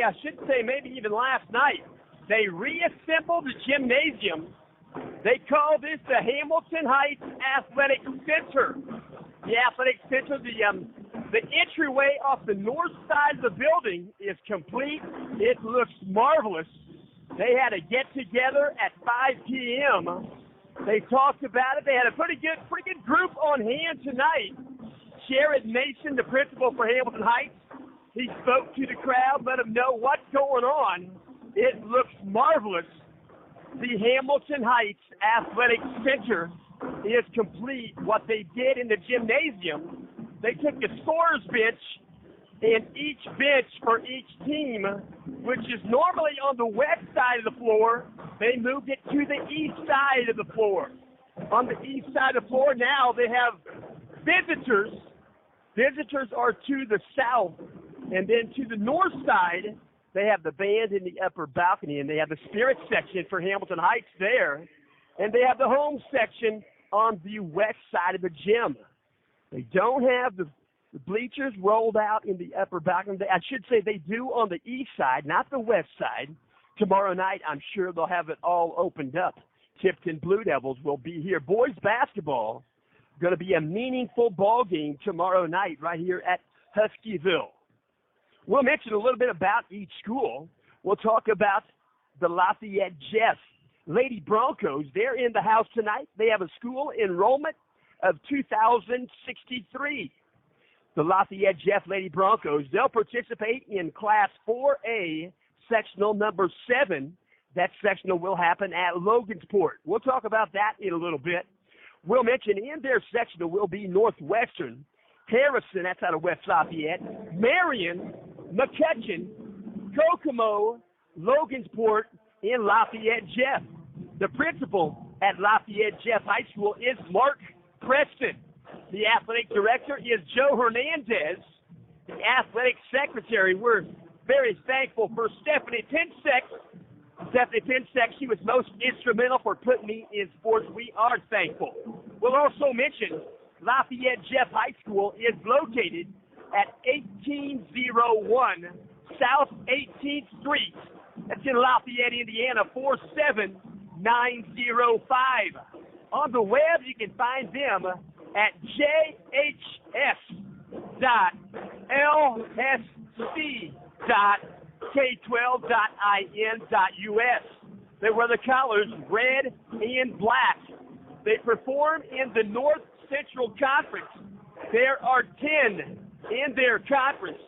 I should say maybe even last night, they reassembled the gymnasium. They call this the Hamilton Heights Athletic Center. The Athletic Center, the entryway off the north side of the building is complete. It looks marvelous. They had a get-together at 5 p.m. They talked about it. They had a pretty good group on hand tonight. Jared Mason, the principal for Hamilton Heights, he spoke to the crowd, let them know what's going on. It looks marvelous. The Hamilton Heights Athletic Center is complete. What they did in the gymnasium, they took the scorer's bench, and each bench for each team, which is normally on the west side of the floor, they moved it to the east side of the floor. On the east side of the floor now, they have visitors. Visitors are to the south, and then to the north side, they have the band in the upper balcony, and they have the spirit section for Hamilton Heights there, and they have the home section on the west side of the gym. They don't have the bleachers rolled out in the upper balcony. I should say they do on the east side, not the west side. Tomorrow night, I'm sure they'll have it all opened up. Tipton Blue Devils will be here. Boys basketball, going to be a meaningful ball game tomorrow night right here at Huskiesville. We'll mention a little bit about each school. We'll talk about the Lafayette Jeff Lady Broncos. They're in the house tonight. They have a school enrollment of 2,063. The Lafayette Jeff Lady Broncos, they'll participate in Class 4A, sectional number 7. That sectional will happen at Logansport. We'll talk about that in a little bit. We'll mention in their sectional will be Northwestern, Harrison, that's out of West Lafayette, Marion, McCutcheon, Kokomo, Logansport, and Lafayette Jeff. The principal at Lafayette Jeff High School is Mark Preston. The athletic director is Joe Hernandez. The athletic secretary, we're very thankful for Stephanie Tinsek. Stephanie Tinsek, she was most instrumental for putting me in sports. We are thankful. We'll also mention Lafayette Jeff High School is located at 1801 South 18th Street. That's in Lafayette, Indiana, 47905. On the web, you can find them at jhs.lsc.k12.in.us. They wear the colors red and black. They perform in the North Central Conference. There are 10 in their conference.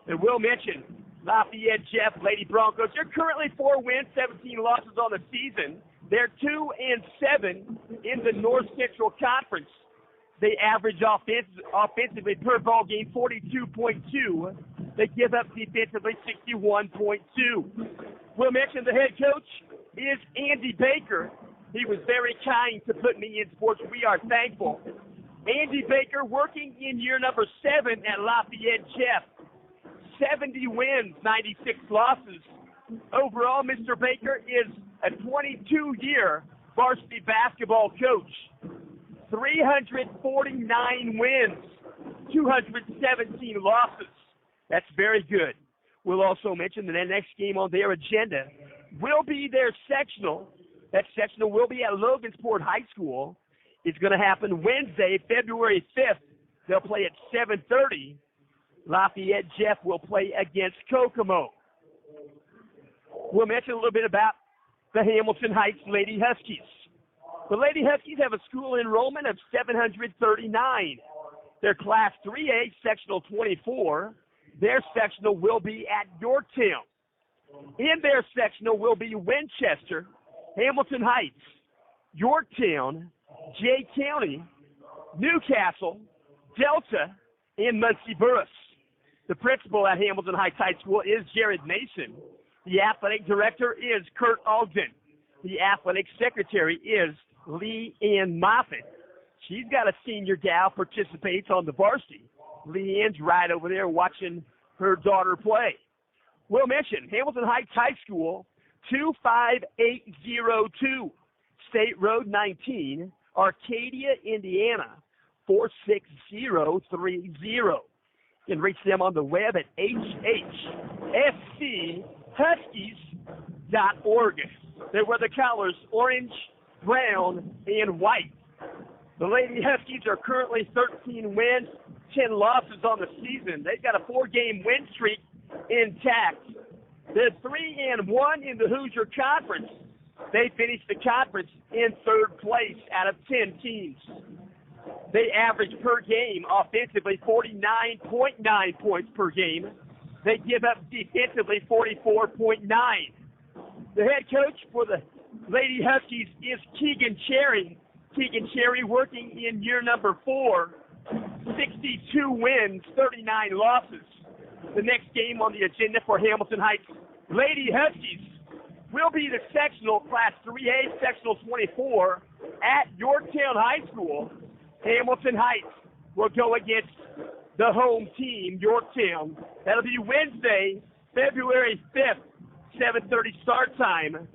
And we'll mention Lafayette Jeff Lady Broncos. They're currently 4 wins, 17 losses on the season. They're 2-7 in the North Central Conference. They average offensively per ball game 42.2. They give up defensively 61.2. We'll mention the head coach is Andy Baker. He was very kind to put me in sports. We are thankful. Andy Baker working in year number 7 at Lafayette Jeff. 70 wins, 96 losses. Overall, Mr. Baker is a 22-year varsity basketball coach. 349 wins, 217 losses. That's very good. We'll also mention that the next game on their agenda will be their sectional. That sectional will be at Logansport High School. It's going to happen Wednesday, February 5th. They'll play at 7:30. Lafayette Jeff will play against Kokomo. We'll mention a little bit about the Hamilton Heights Lady Huskies. The Lady Huskies have a school enrollment of 739. They're Class 3A, Sectional 24. Their sectional will be at Yorktown. In their sectional will be Winchester, Hamilton Heights, Yorktown, Jay County, Newcastle, Delta, and Muncie Burris. The principal at Hamilton Heights High School is Jared Mason. The athletic director is Kurt Ogden. The athletic secretary is Lee Ann Moffitt. She's got a senior gal participates on the varsity. Lee Ann's right over there watching her daughter play. We'll mention Hamilton Heights High School, 25802 State Road 19, Arcadia, Indiana, 46030. You can reach them on the web at IHSAA.Huskies.org. They wear the colors orange, brown, and white. The Lady Huskies are currently 13 wins, 10 losses on the season. They've got a 4-game win streak intact. They're 3-1 in the Hoosier Conference. They finished the conference in 3rd place out of 10 teams. They average per game offensively 49.9 points per game. They give up defensively 44.9. The head coach for the Lady Huskies is Keegan Cherry. Keegan Cherry working in year number 4, 62 wins, 39 losses. The next game on the agenda for Hamilton Heights Lady Huskies will be the sectional Class 3A, sectional 24 at Yorktown High School. Hamilton Heights will go against the home team, Yorktown. That'll be Wednesday, February 5th, 7:30 start time.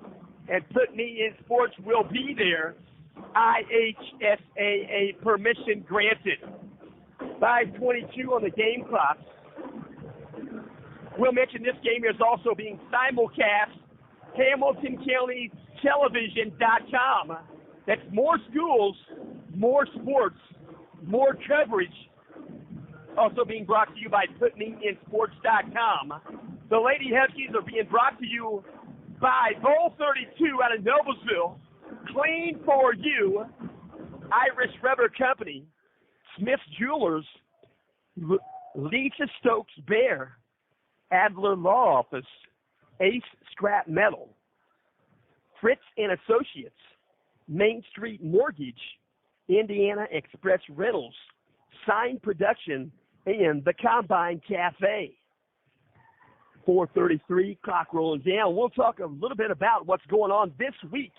And Putney in Sports will be there. IHSAA permission granted. 5:22 on the game clock. We'll mention this game is also being simulcast HamiltonCountyTelevision.com. That's more schools, more sports, more coverage. Also being brought to you by PutneyInSports.com. The Lady Huskies are being brought to you by Bowl 32 out of Noblesville. Clean for you. Irish Rubber Company. Smith's Jewelers. Lisa Stokes Bear. Adler Law Office. Ace Scrap Metal. Fritz and Associates. Main Street Mortgage. Indiana Express Rentals. Sign Production. And the Combine Cafe. 4:33, clock rolling down. We'll talk a little bit about what's going on this week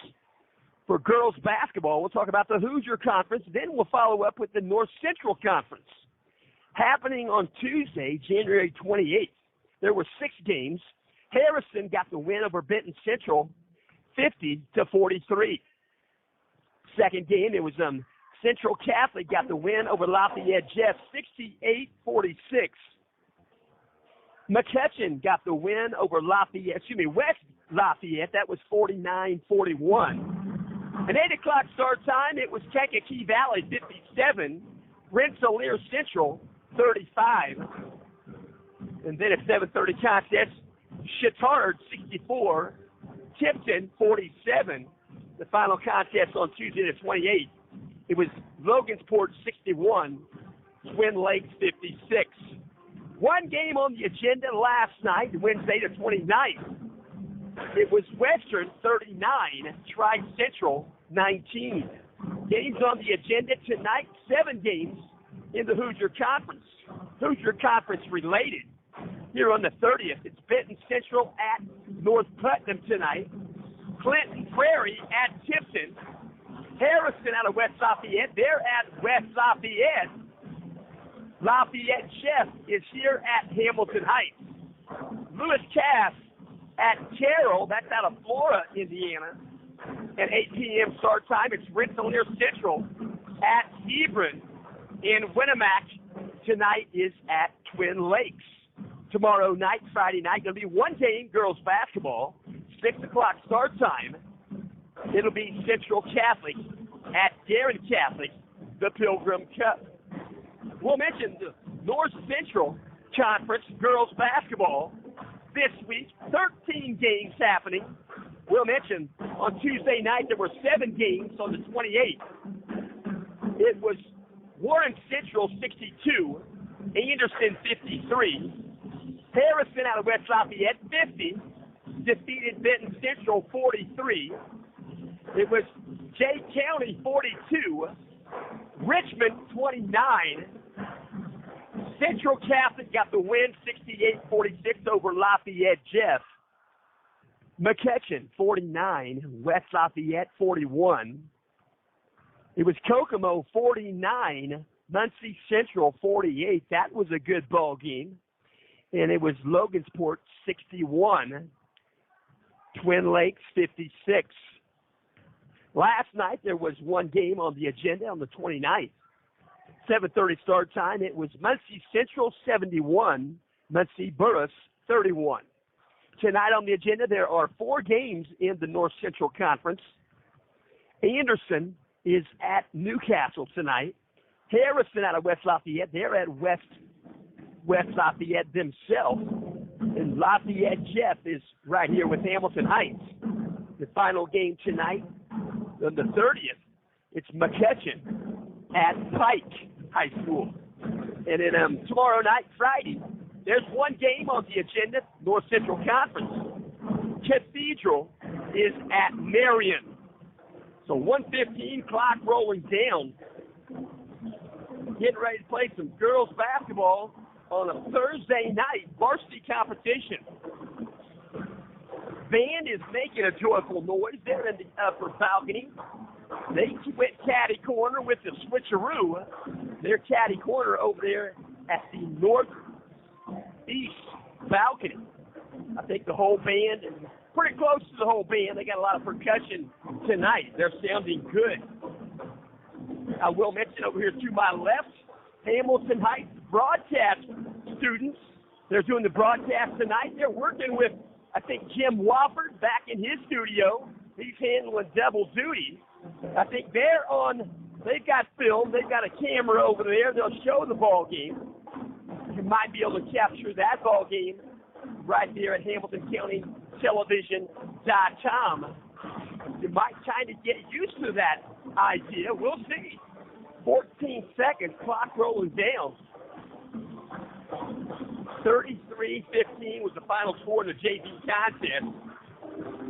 for girls basketball. We'll talk about the Hoosier Conference. Then we'll follow up with the North Central Conference. Happening on Tuesday, January 28th, there were 6 games. Harrison got the win over Benton Central, 50-43. Second game, it was Central Catholic got the win over Lafayette Jeff, 68-46. McCutcheon got the win over West Lafayette. That was 49-41. An 8 o'clock start time, it was Kankakee Valley 57, Rensselaer Central 35. And then at 7:30 contest, Chittard 64, Tipton 47. The final contest on Tuesday the 28th, it was Logansport 61, Twin Lakes 56. One game on the agenda last night, Wednesday the 29th. It was Western 39, Tri-Central 19. Games on the agenda tonight, 7 games in the Hoosier Conference. Hoosier Conference related. Here on the 30th, it's Benton Central at North Putnam tonight. Clinton Prairie at Tipton. Harrison out of West Lafayette. They're at West Lafayette. Lafayette Chef is here at Hamilton Heights. Lewis Cass at Carroll, that's out of Flora, Indiana. At 8 p.m. start time, it's Rensselaer Central at Hebron. In Winnemac, tonight is at Twin Lakes. Tomorrow night, Friday night, there'll be one game, girls basketball, 6 o'clock start time. It'll be Central Catholic at Darren Catholic, the Pilgrim Cup. We'll mention the North Central Conference girls basketball this week. 13 games happening. We'll mention on Tuesday night there were 7 games on the 28th. It was Warren Central 62, Anderson 53, Harrison out of West Lafayette 50, defeated Benton Central 43. It was Jay County 42, Richmond 29. Central Catholic got the win 68-46 over Lafayette Jeff. McCutcheon 49, West Lafayette 41. It was Kokomo 49, Muncie Central 48. That was a good ball game. And it was Logansport 61, Twin Lakes 56. Last night there was one game on the agenda on the 29th. 7:30 start time. It was Muncie Central 71, Muncie Burris 31. Tonight on the agenda, there are 4 games in the North Central Conference. Anderson is at Newcastle tonight. Harrison out of West Lafayette. They're at West Lafayette themselves. And Lafayette Jeff is right here with Hamilton Heights. The final game tonight, on the 30th, it's McCutcheon at Pike High School. And then tomorrow night, Friday, there's one game on the agenda, North Central Conference. Cathedral is at Marion. So 1:15, clock rolling down. Getting ready to play some girls basketball on a Thursday night varsity competition. Band is making a joyful noise. They're in the upper balcony. They went caddy corner with the switcheroo. They're caddy corner over there at the northeast balcony. I think the whole band, pretty close to the whole band. They got a lot of percussion tonight. They're sounding good. I will mention over here to my left, Hamilton Heights broadcast students. They're doing the broadcast tonight. They're working with, I think, Jim Wofford back in his studio. He's handling double duty. I think they've got film. They've got a camera over there. They'll show the ball game. You might be able to capture that ball game right there at HamiltonCountyTelevision.com. You might kind of get used to that idea. We'll see. 14 seconds, clock rolling down. 33-15 was the final score in the JV contest.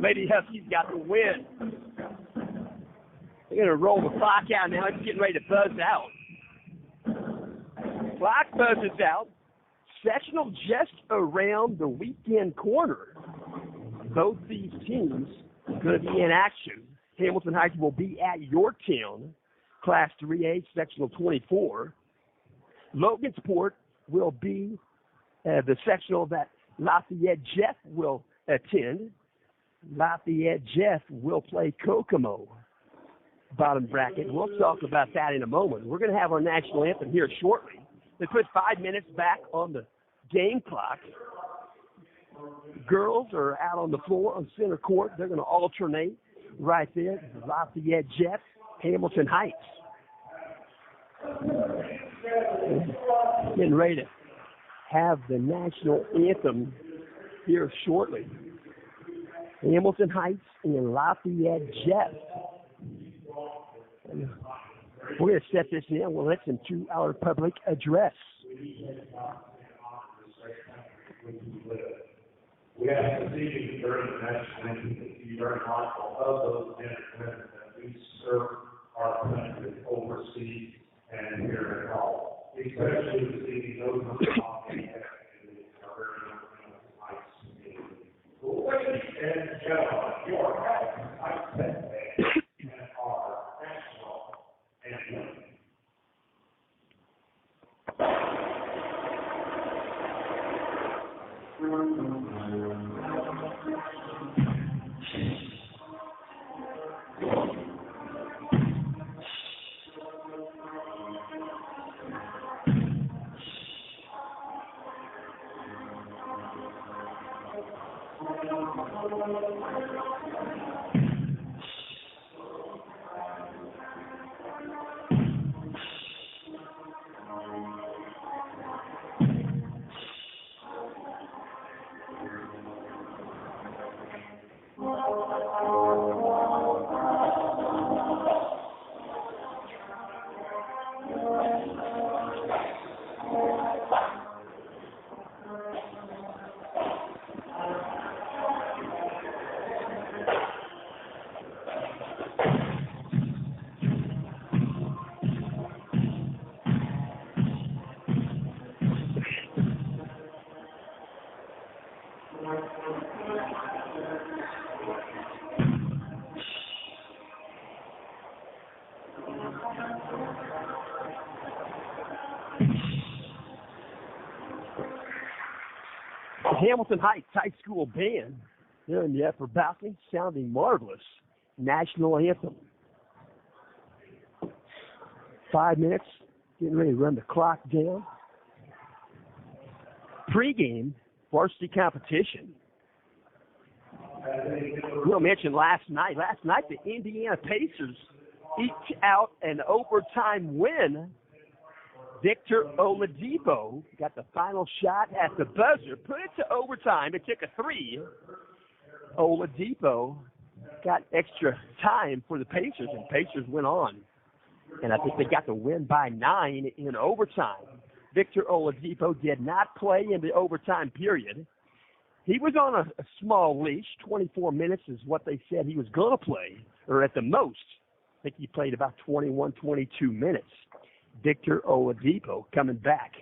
Lady Huskies got the win. They're going to roll the clock out now. It's getting ready to buzz out. Clock buzzes out. Sectional just around the weekend corner. Both these teams are going to be in action. Hamilton Heights will be at Yorktown, Class 3A, Sectional 24. Logansport will be the sectional that Lafayette Jeff will attend. Lafayette Jeff will play Kokomo. Bottom bracket. We'll talk about that in a moment. We're going to have our national anthem here shortly. They put 5 minutes back on the game clock. Girls are out on the floor on center court. They're going to alternate right there. Lafayette Jeff, Hamilton Heights. Getting ready to have the national anthem here shortly. Hamilton Heights and Lafayette Jeff. We're going to set this in. We'll listen to our public address. We ask this evening during the national anthem that you be very mindful of those men and women that we serve our country overseas and here at home. Especially this evening, those who are not in the very Heights community. Ladies and gentlemen, your Hamilton Heights Band and our national anthem. Hamilton Heights High School Band, they're in the upper balcony, sounding marvelous. National anthem. 5 minutes getting ready to run the clock down. Pre-game varsity competition. We'll mention last night. Last night, the Indiana Pacers eked out an overtime win. Victor Oladipo got the final shot at the buzzer, put it to overtime. It took a three. Oladipo got extra time for the Pacers, and Pacers went on. And I think they got the win by 9 in overtime. Victor Oladipo did not play in the overtime period. He was on a small leash. 24 minutes is what they said he was going to play, or at the most. I think he played about 21, 22 minutes. Victor Oladipo coming back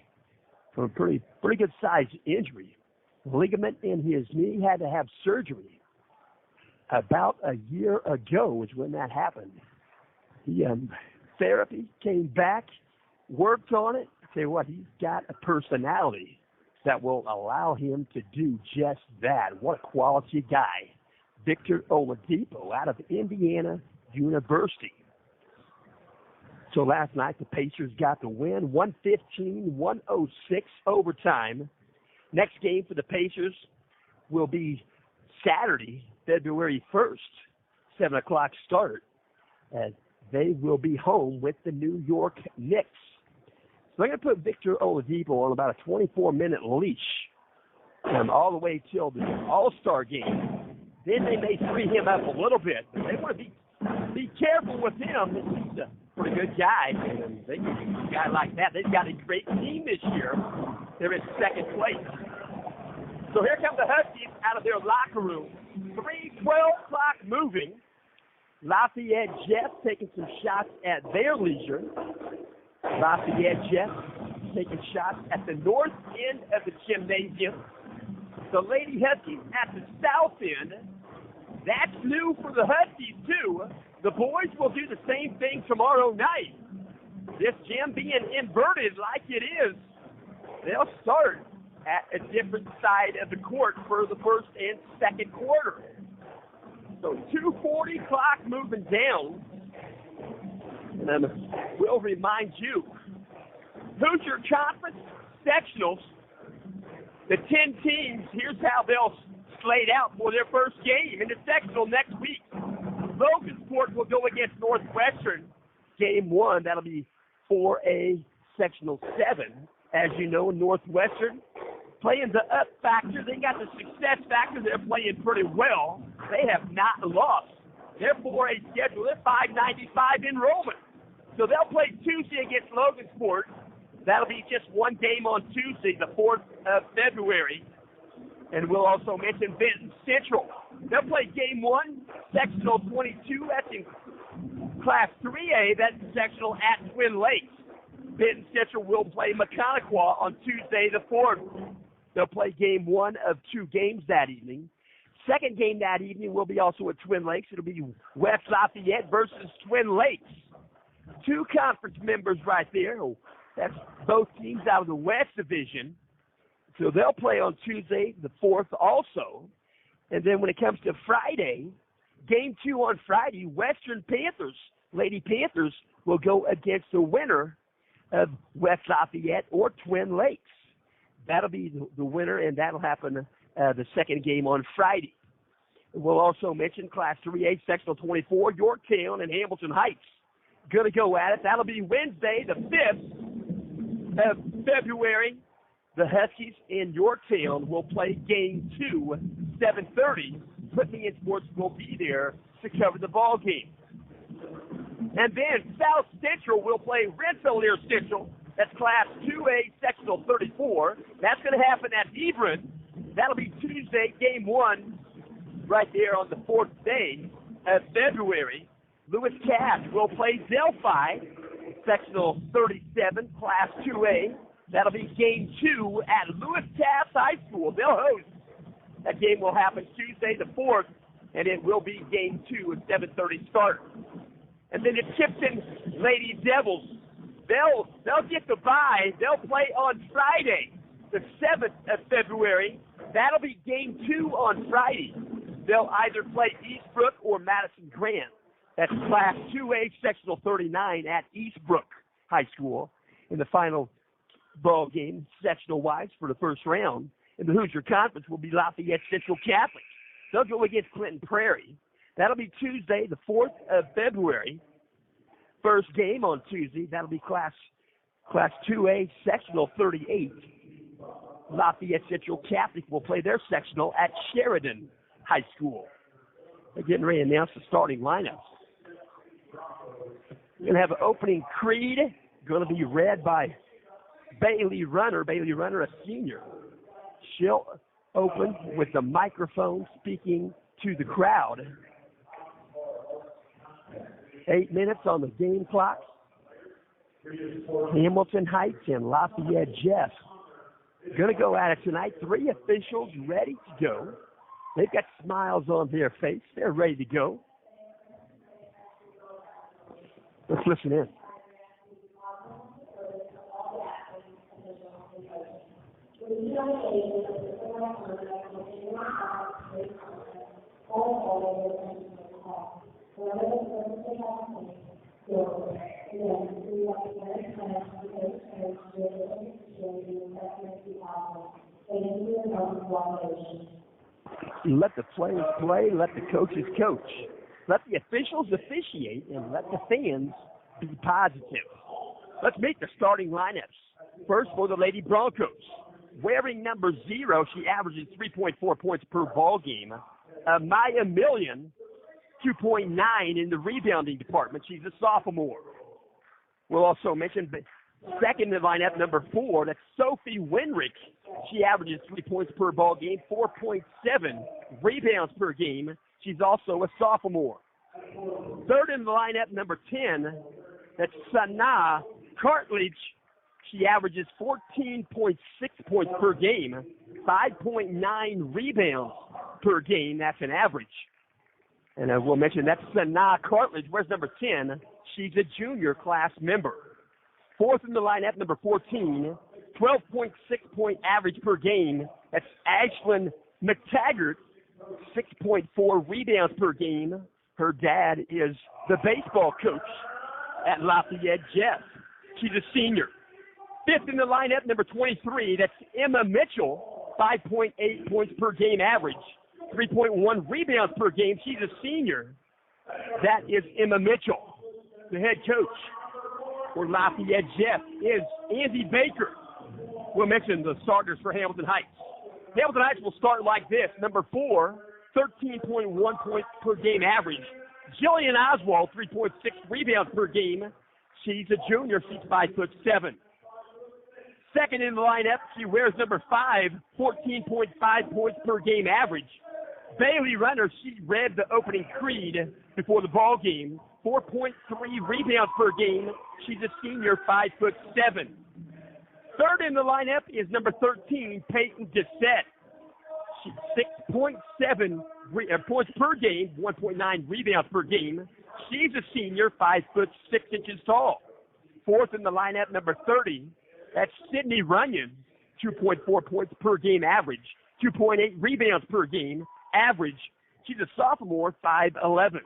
from a pretty good sized injury. Ligament in his knee, had to have surgery. About a year ago is when that happened. He therapy came back, worked on it. I tell you what, he's got a personality that will allow him to do just that. What a quality guy. Victor Oladipo out of Indiana University. So last night, the Pacers got the win, 115-106 overtime. Next game for the Pacers will be Saturday, February 1st, 7 o'clock start, as they will be home with the New York Knicks. So they're going to put Victor Oladipo on about a 24-minute leash all the way till the All-Star game. Then they may free him up a little bit, but they want to be careful with him. He's a pretty good guy, and they can use a guy like that. They've got a great team this year. They're in second place. So here come the Huskies out of their locker room. 3:12 clock moving. Lafayette Jets taking some shots at their leisure. Lafayette Jets taking shots at the north end of the gymnasium. The Lady Huskies at the south end. That's new for the Huskies, too. The boys will do the same thing tomorrow night. This gym being inverted like it is, they'll start at a different side of the court for the first and second quarter. So 2:40 clock moving down. And we'll remind you, Hoosier Conference Sectionals, the 10 teams, here's how they'll slate out for their first game in the sectional next week. Logansport will go against Northwestern, game 1. That'll be 4A sectional 7. As you know, Northwestern playing the up factor. They got the success factor. They're playing pretty well. They have not lost. Their 4A schedule, they're 595 enrollment. So they'll play Tuesday against Logansport. That'll be just one game on Tuesday, the 4th of February. And we'll also mention Benton Central. They'll play game 1, sectional 22. That's in Class 3A. That's sectional at Twin Lakes. Benton Central will play McConaughey on Tuesday the 4th. They'll play game 1 of 2 games that evening. Second game that evening will be also at Twin Lakes. It'll be West Lafayette versus Twin Lakes. 2 conference members right there. That's both teams out of the West Division. So they'll play on Tuesday the 4th also. And then when it comes to Friday, game 2 on Friday, Western Panthers, Lady Panthers, will go against the winner of West Lafayette or Twin Lakes. That'll be the winner, and that'll happen the second game on Friday. We'll also mention Class 3A, Sectional 24, Yorktown and Hamilton Heights. Going to go at it. That'll be Wednesday, the 5th of February. The Huskies in Yorktown will play game 2, 7:30. Whitney and Sports will be there to cover the ball game. And then South Central will play Rensselaer Central. That's Class 2A, Sectional 34. That's going to happen at Hebron. That'll be Tuesday, game 1, right there on the 4th day of February. Lewis Cass will play Delphi, Sectional 37, Class 2A. That'll be game 2 at Lewis Cass High School. They'll host. That game will happen Tuesday the 4th, and it will be game 2 at 7:30 start. And then the Tipton Lady Devils, they'll get the bye. They'll play on Friday, the 7th of February. That'll be game 2 on Friday. They'll either play Eastbrook or Madison Grant. That's Class 2A, Sectional 39 at Eastbrook High School. in the final ball game, sectional-wise, for the first round. In the Hoosier Conference will be Lafayette Central Catholic. They'll go against Clinton Prairie. That'll be Tuesday, the 4th of February. First game on Tuesday. That'll be Class 2A, sectional 38. Lafayette Central Catholic will play their sectional at Sheridan High School. They're getting ready to announce the starting lineups. We're going to have an opening creed, going to be read by Bailey Runner. Bailey Runner, a senior. She'll open with the microphone speaking to the crowd. 8 minutes on the game clock. Hamilton Heights and Lafayette Jeff going to go at it tonight. 3 officials ready to go. They've got smiles on their face. They're ready to go. Let's listen in. Let the players play, let the coaches coach. Let the officials officiate, and let the fans be positive. Let's meet the starting lineups. First for the Lady Broncos. Wearing number 0, she averages 3.4 points per ball game. Maya Million, 2.9 in the rebounding department. She's a sophomore. We'll also mention second in the lineup, number 4, that's Sophie Winrick. She averages 3 points per ball game, 4.7 rebounds per game. She's also a sophomore. Third in the lineup, number 10, that's Sanaa Cartledge. She averages 14.6 points per game, 5.9 rebounds per game. That's an average. And we'll mention that's Sanaa Cartledge. Where's number 10? She's a junior class member. Fourth in the lineup, number 14, 12.6 point average per game. That's Ashlyn McTaggart, 6.4 rebounds per game. Her dad is the baseball coach at Lafayette Jeff. She's a senior. Fifth in the lineup, number 23, that's Emma Mitchell, 5.8 points per game average, 3.1 rebounds per game. She's a senior. That is Emma Mitchell. The head coach for Lafayette Jeff is Andy Baker. We'll mention the starters for Hamilton Heights. Hamilton Heights will start like this. Number 4, 13.1 points per game average. Jillian Oswald, 3.6 rebounds per game. She's a junior. She's 5'7". Second in the lineup, she wears number 5, 14.5 points per game average. Bailey Runner, she read the opening creed before the ball game. 4.3 rebounds per game. She's a senior, 5'7". Third in the lineup is number 13, Peyton Dissett. She's 6.7 points per game, 1.9 rebounds per game. She's a senior, 5'6" tall. Fourth in the lineup, number 30, that's Sydney Runyon, 2.4 points per game average, 2.8 rebounds per game average. She's a sophomore, 5'11".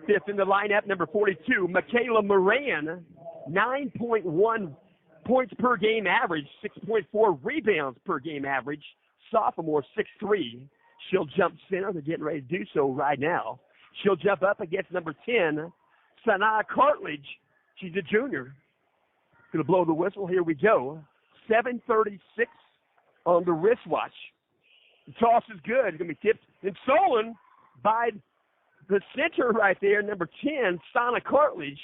Fifth in the lineup, number 42, Michaela Moran, 9.1 points per game average, 6.4 rebounds per game average, sophomore, 6'3". She'll jump center. They're getting ready to do so right now. She'll jump up against number 10, Sanaa Cartledge. She's a junior. Going to blow the whistle. Here we go. 7:36 on the wristwatch. The toss is good. It's going to be tipped and stolen by the center right there, number 10, Sanaa Cartledge.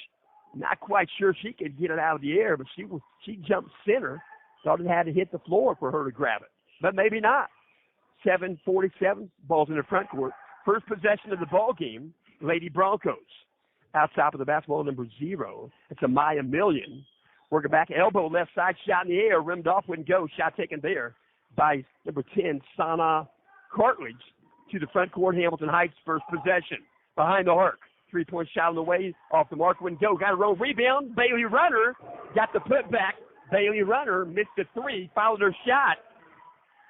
Not quite sure she could get it out of the air, but she jumped center. Thought it had to hit the floor for her to grab it, but maybe not. 7:47, ball's in the front court. First possession of the ball game, Lady Broncos. Outside of the basketball, number 0. It's a Maya Million. Working back, elbow left side, shot in the air, rimmed off, wouldn't go. Shot taken there by number 10, Sanaa Cartledge. To the front court, Hamilton Heights, first possession. Behind the arc, 3-point shot on the way, off the mark, wouldn't go. Got a roll rebound. Bailey Runner got the putback. Bailey Runner missed the 3, fouled her shot.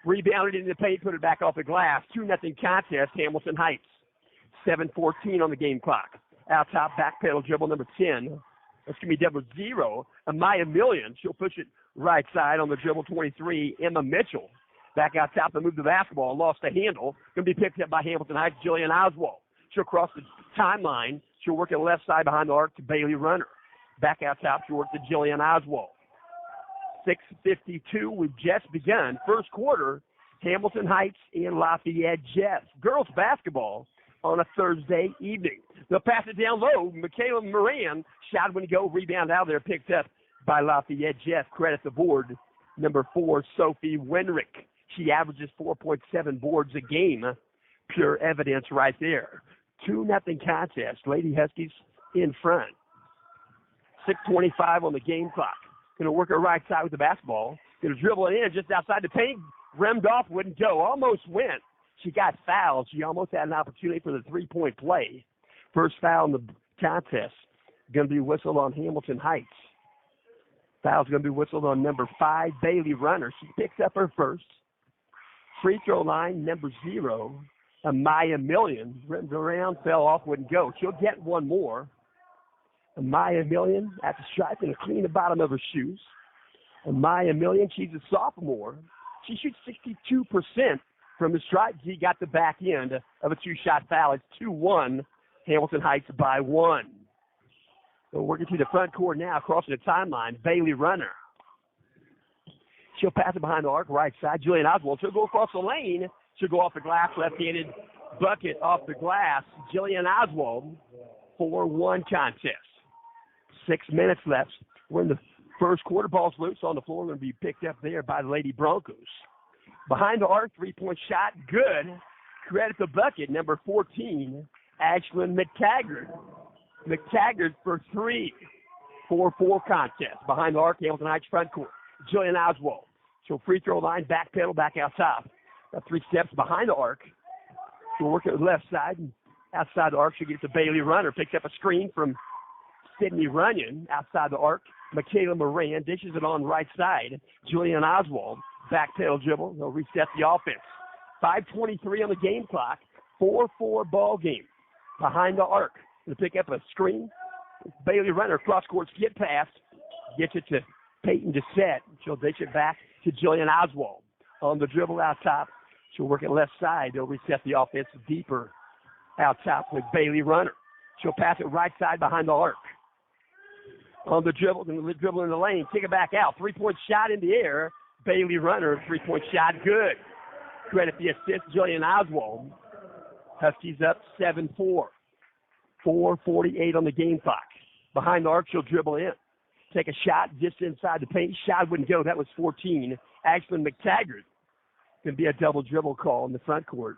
Rebounded in the paint, put it back off the glass. 2-0 contest, Hamilton Heights. 7:14 on the game clock. Out top, back pedal dribble, number 10. It's going to be double zero. Amaya Million, she'll push it right side on the dribble, 23. Emma Mitchell back out top to move the basketball, lost the handle. Going to be picked up by Hamilton Heights, Jillian Oswald. She'll cross the timeline. She'll work it left side behind the arc to Bailey Runner. Back out top, she'll work to Jillian Oswald. 6:52, we've just begun. First quarter, Hamilton Heights and Lafayette Jets. Girls basketball on a Thursday evening. They'll pass it down low. Michaela Moran, shot when you go, rebound out there, picked up by Lafayette Jets. Credit the board, number 4, Sophie Wenrick. She averages 4.7 boards a game. Pure evidence right there. 2-0 contest. Lady Huskies in front. 6:25 on the game clock. Going to work her right side with the basketball. Going to dribble it in just outside the paint. Rimmed off, wouldn't go. Almost went. She got fouled. She almost had an opportunity for the three-point play. First foul in the contest. Going to be whistled on Hamilton Heights. Foul's going to be whistled on number 5, Bailey Runner. She picks up her first. Free throw line, number 0, Amaya Million. Rimmed around, fell off, wouldn't go. She'll get one more. Amaya Million at the stripe and clean the bottom of her shoes. Amaya Million, she's a sophomore. She shoots 62% from the stripe. She got the back end of a 2-shot foul. It's 2-1, Hamilton Heights by 1. So working to the front court now, crossing the timeline, Bailey Runner. She'll pass it behind the arc, right side. Jillian Oswald, she'll go across the lane. She'll go off the glass, left-handed bucket off the glass. Jillian Oswald, 4-1 contest. 6 minutes left. We're in the first quarter. Ball's loose on the floor. Going to be picked up there by the Lady Broncos. Behind the arc, 3-point shot, good. Credit the bucket, number 14, Ashlyn McTaggart. McTaggart for 3. 4-4 contest. Behind the arc, Hamilton Heights front court. Jillian Oswald. She'll free throw line, back pedal, back out top. Got 3 steps behind the arc. She'll work at the left side. And outside the arc, she'll get to Bailey Runner. Picks up a screen from Sydney Runyon outside the arc. Michaela Moran dishes it on right side. Jillian Oswald, back pedal dribble. They'll reset the offense. 5:23 on the game clock. 4-4 ball game. Behind the arc. They'll pick up a screen. Bailey Runner, cross court, skip pass. Gets it to Peyton Dissett. She'll dish it back to Jillian Oswald. On the dribble out top. She'll work it left side. They'll reset the offense deeper out top with Bailey Runner. She'll pass it right side behind the arc. On the dribble, in the lane, kick it back out. 3-point shot in the air. Bailey Runner, 3-point shot, good. Credit the assist, Jillian Oswald. Huskies up 7-4. 4:48 on the game clock. Behind the arc, she'll dribble in. Take a shot just inside the paint. Shot wouldn't go. That was 14. Ashlyn McTaggart. Going to be a double dribble call in the front court.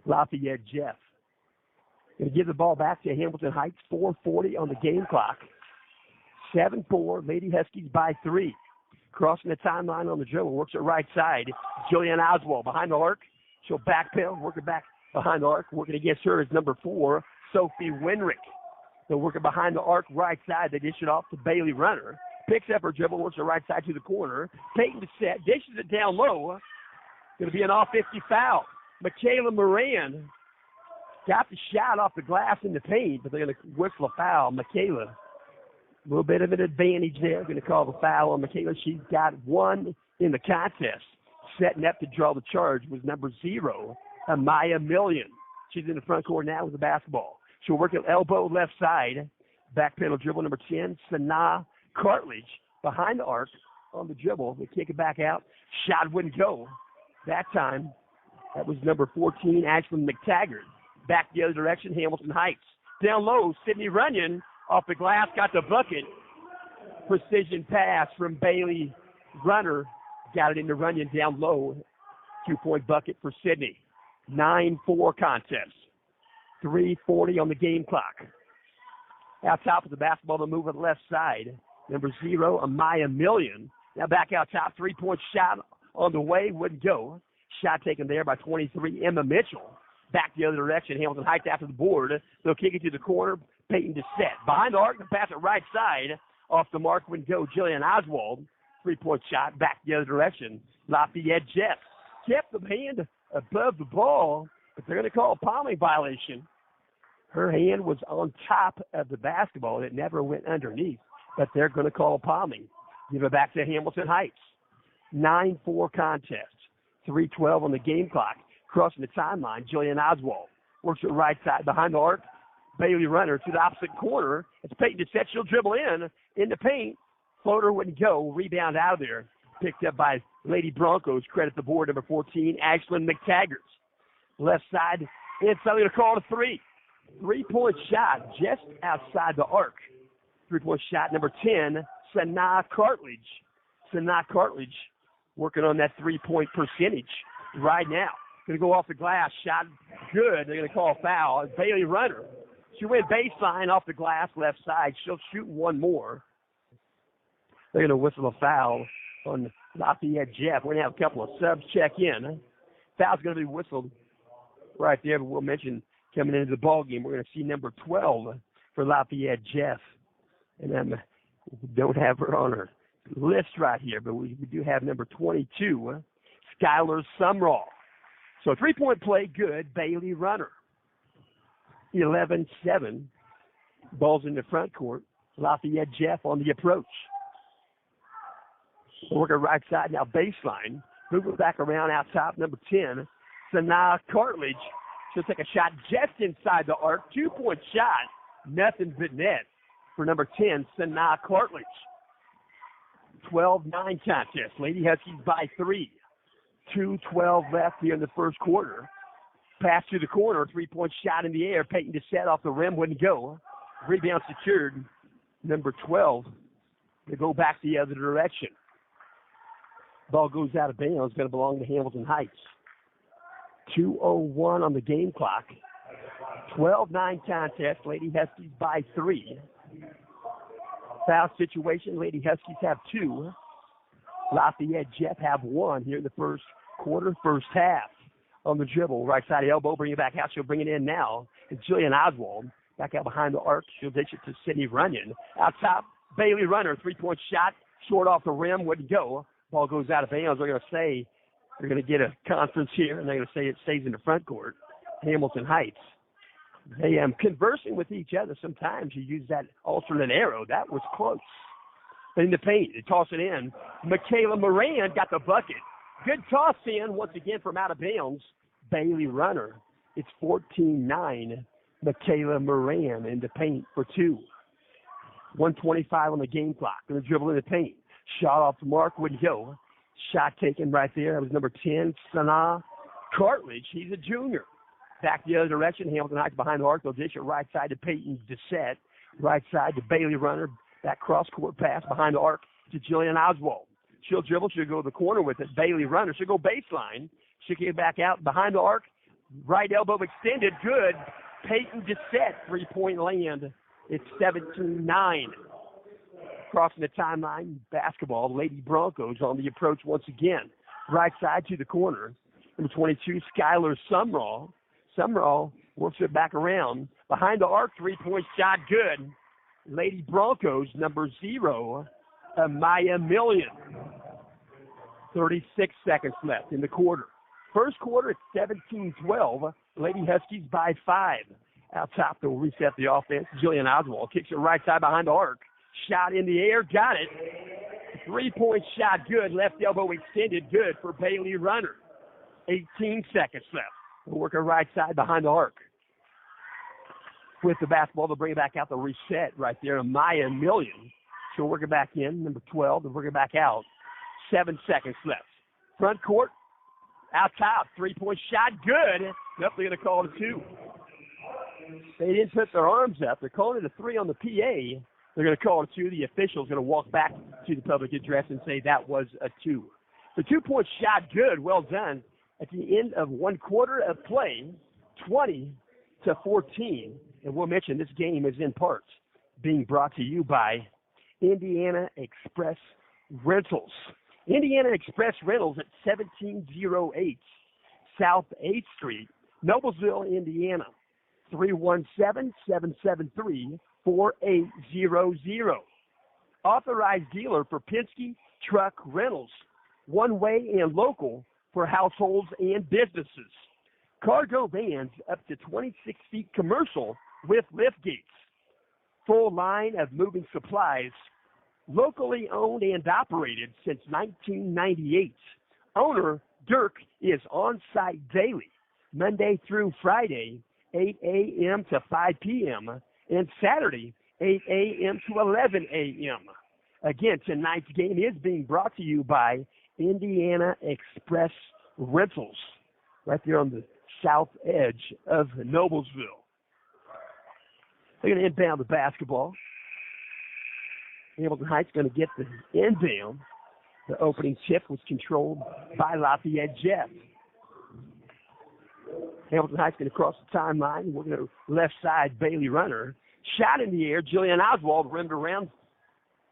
Lafayette Jeff. Going to give the ball back to Hamilton Heights. 4:40 on the game clock. 7-4. Lady Huskies by 3. Crossing the timeline on the dribble. Works it right side. Jillian Oswald behind the arc. She'll backpedal. Work it back behind the arc. Working against her is number 4, Sophie Wenrick. They'll work it behind the arc right side. They dish it off to Bailey Runner. Picks up her dribble. Works it right side to the corner. Peyton Dissett. Dishes it down low. Going to be an off-50 foul. Michaela Moran got the shot off the glass in the paint, but they're going to whistle a foul. Michaela, a little bit of an advantage there. Going to call the foul on Michaela. She's got 1 in the contest. Setting up to draw the charge was number 0, Amaya Million. She's in the front court now with the basketball. She'll work at elbow left side. Back pedal dribble number 10, Sanaa Cartledge. Behind the arc on the dribble. They kick it back out. Shot wouldn't go. That time, that was number 14, Ashlyn McTaggart. Back the other direction, Hamilton Heights. Down low, Sydney Runyon off the glass, got the bucket. Precision pass from Bailey Runner. Got it into Runyon down low. 2-point bucket for Sydney. 9-4 contest. 3:40 on the game clock. Out top of the basketball, they'll move to the left side. Number 0, Amaya Million. Now back out top, 3-point shot on the way, wouldn't go. Shot taken there by 23, Emma Mitchell. Back the other direction, Hamilton Heights after the board. They'll kick it to the corner, Peyton Dissett. Behind the arc, pass it right side. Off the mark, wouldn't go. Jillian Oswald, 3-point shot, back the other direction. Lafayette Jets kept the hand above the ball, but they're going to call a palming violation. Her hand was on top of the basketball, and it never went underneath. But they're going to call palming. Give it back to Hamilton Heights. 9-4 contest. 3:12 on the game clock. Crossing the timeline, Jillian Oswald works it right side behind the arc. Bailey Runner to the opposite corner. It's Peyton Dissett. She'll dribble in the paint. Floater wouldn't go. Rebound out of there. Picked up by Lady Broncos. Credit the board, number 14, Ashlyn McTaggart. Left side, inside, going to call it a three. 3-point shot just outside the arc. 3-point shot, number 10, Sanaa Cartledge. Sanaa Cartledge working on that 3-point percentage right now. Going to go off the glass. Shot good. They're going to call a foul. Bailey Runner. She went baseline off the glass left side. She'll shoot one more. They're going to whistle a foul on Lafayette Jeff. We're going to have a couple of subs check in. Foul's going to be whistled right there, but we'll mention coming into the ball game, we're going to see number 12 for Lafayette Jeff. And don't have her on her list right here, but we do have number 22, Skylar Sumrall. So 3-point play, good. Bailey Runner. 11-7. Ball's in the front court. Lafayette Jeff on the approach. Working right side now, baseline. Moving back around out top, number 10, Sanaa Cartledge. She'll take a shot just inside the arc. 2-point shot. Nothing but net for number 10, Sanaa Cartledge. 12-9 contest. Lady Huskies by 3. 2:12 left here in the first quarter. Pass to the corner. 3-point shot in the air. Peyton Dissett off the rim. Wouldn't go. Rebound secured. Number 12 to go back the other direction. Ball goes out of bounds. Going to belong to Hamilton Heights. 2:01 on the game clock. 12-9 contest. Lady Huskies by 3. Foul situation. Lady Huskies have 2. Lafayette Jeff have 1 here in the first quarter, first half. On the dribble, right side elbow, bring it back out. She'll bring it in now. It's Jillian Oswald. Back out behind the arc. She'll dish it to Sydney Runyon. Out top, Bailey Runner. 3-point shot. Short off the rim. Wouldn't go. Ball goes out of bounds. They're going to say they're going to get a conference here, and they're going to say it stays in the front court. Hamilton Heights. They conversing with each other. Sometimes you use that alternate arrow. That was close. In the paint, they toss it in. Michaela Moran got the bucket. Good toss in once again from out of bounds. Bailey Runner. It's 14-9. Michaela Moran in the paint for 2. 1:25 on the game clock. Going to dribble in the paint. Shot off the mark, wouldn't go. Shot taken right there. That was number 10, Sanaa Cartledge. He's a junior. Back the other direction. Hamilton Heights behind the arc. They'll dish it right side to Peyton Dissett. Right side to Bailey Runner. That cross-court pass behind the arc to Jillian Oswald. She'll dribble. She'll go to the corner with it. Bailey Runner. She'll go baseline. She'll get back out behind the arc. Right elbow extended. Good. Peyton Dissett. 3-point land. It's 17-9. Crossing the timeline. Basketball. Lady Broncos on the approach once again. Right side to the corner. Number 22, Skylar Sumrall. Sumrall works it back around. Behind the arc. 3-point shot. Good. Lady Broncos, number 0, Amaya Million. 36 seconds left in the quarter. First quarter, it's 17-12. Lady Huskies by 5. Out top, they'll reset the offense. Jillian Oswald kicks it right side behind the arc. Shot in the air, got it. 3-point shot, good. Left elbow extended, good for Bailey Runner. 18 seconds left. We'll work her right side behind the arc. With the basketball, they'll bring it back out. They'll reset right there. Maya Million. She'll work it back in. Number 12, they'll work it back out. 7 seconds left. Front court, out top. 3-point shot, good. Nope, they're going to call it a 2. They didn't put their arms up. They're calling it a 3 on the PA. They're going to call it a 2. The official's going to walk back to the public address and say that was a 2. The 2-point shot, good. Well done. At the end of 1 quarter of play, 20-14. And we'll mention this game is in part being brought to you by Indiana Express Rentals. Indiana Express Rentals at 1708 South 8th Street, Noblesville, Indiana. 317-773-4800. Authorized dealer for Penske Truck Rentals. One-way and local for households and businesses. Cargo vans up to 26 feet commercial with lift gates. Full line of moving supplies, locally owned and operated since 1998. Owner Dirk is on site daily, Monday through Friday, 8 a.m. to 5 p.m., and Saturday, 8 a.m. to 11 a.m. Again, tonight's game is being brought to you by Indiana Express Rentals, right there on the south edge of Noblesville. They're going to inbound the basketball. Hamilton Heights going to get the inbound. The opening tip was controlled by Lafayette Jeff. Hamilton Heights going to cross the timeline. We're going to left side, Bailey Runner. Shot in the air. Jillian Oswald rimmed around.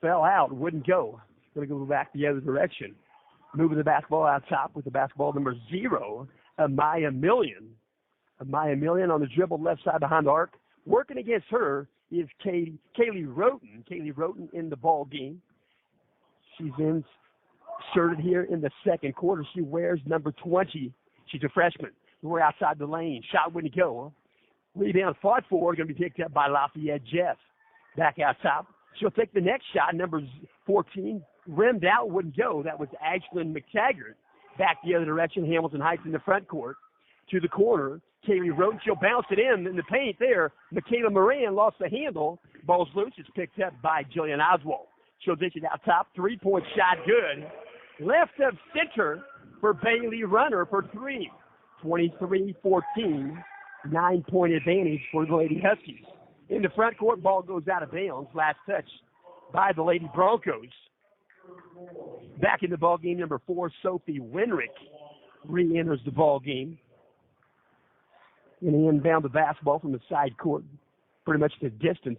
Fell out. Wouldn't go. Going to go back the other direction. Moving the basketball out top with the basketball number 0, Amaya Million. Amaya Million on the dribble left side behind the arc. Working against her is Kaylee Roten. Kaylee Roten in the ball game. She's inserted here in the second quarter. She wears number 20. She's a freshman. We're outside the lane. Shot wouldn't go. Rebound fought for. Going to be picked up by Lafayette Jeff. Back out top. She'll take the next shot. Number 14. Rimmed out. Wouldn't go. That was Ashlyn McTaggart. Back the other direction. Hamilton Heights in the front court. To the corner. Kaylee Roten, she'll bounce it in the paint there. Michaela Moran lost the handle. Ball's loose. It's picked up by Jillian Oswald. She'll dish it out top. 3-point shot good. Left of center for Bailey Runner for 3. 23-14. 9-point advantage for the Lady Huskies. In the front court, ball goes out of bounds. Last touch by the Lady Broncos. Back in the ball game, number 4, Sophie Winrick re-enters the ball game. And he inbound the basketball from the side court, pretty much the distance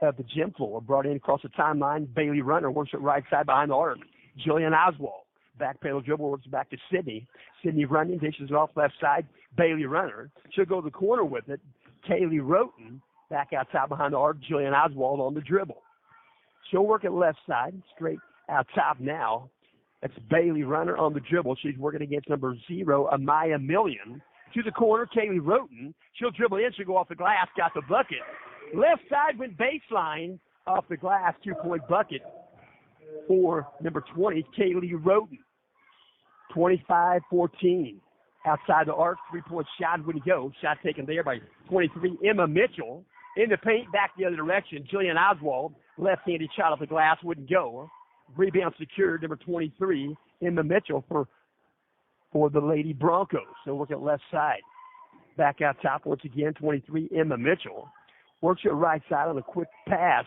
of the gym floor. Brought in across the timeline. Bailey Runner works it right side behind the arc. Jillian Oswald. Back pedal dribble works back to Sydney. Sydney running, dishes it off left side. Bailey Runner. She'll go to the corner with it. Kaylee Roten back outside behind the arc. Jillian Oswald on the dribble. She'll work it left side, straight out top now. That's Bailey Runner on the dribble. She's working against number 0, Amaya Million. To the corner, Kaylee Roten. She'll dribble in. She'll go off the glass. Got the bucket. Left side went baseline off the glass. 2-point bucket for number 20, Kaylee Roten. 25-14. Outside the arc, 3-point shot wouldn't go. Shot taken there by 23, Emma Mitchell. In the paint, back the other direction. Jillian Oswald. Left-handed shot off the glass wouldn't go. Rebound secured, number 23, Emma Mitchell for the Lady Broncos. So look at left side. Back out top once again, 23, Emma Mitchell. Works it right side on a quick pass.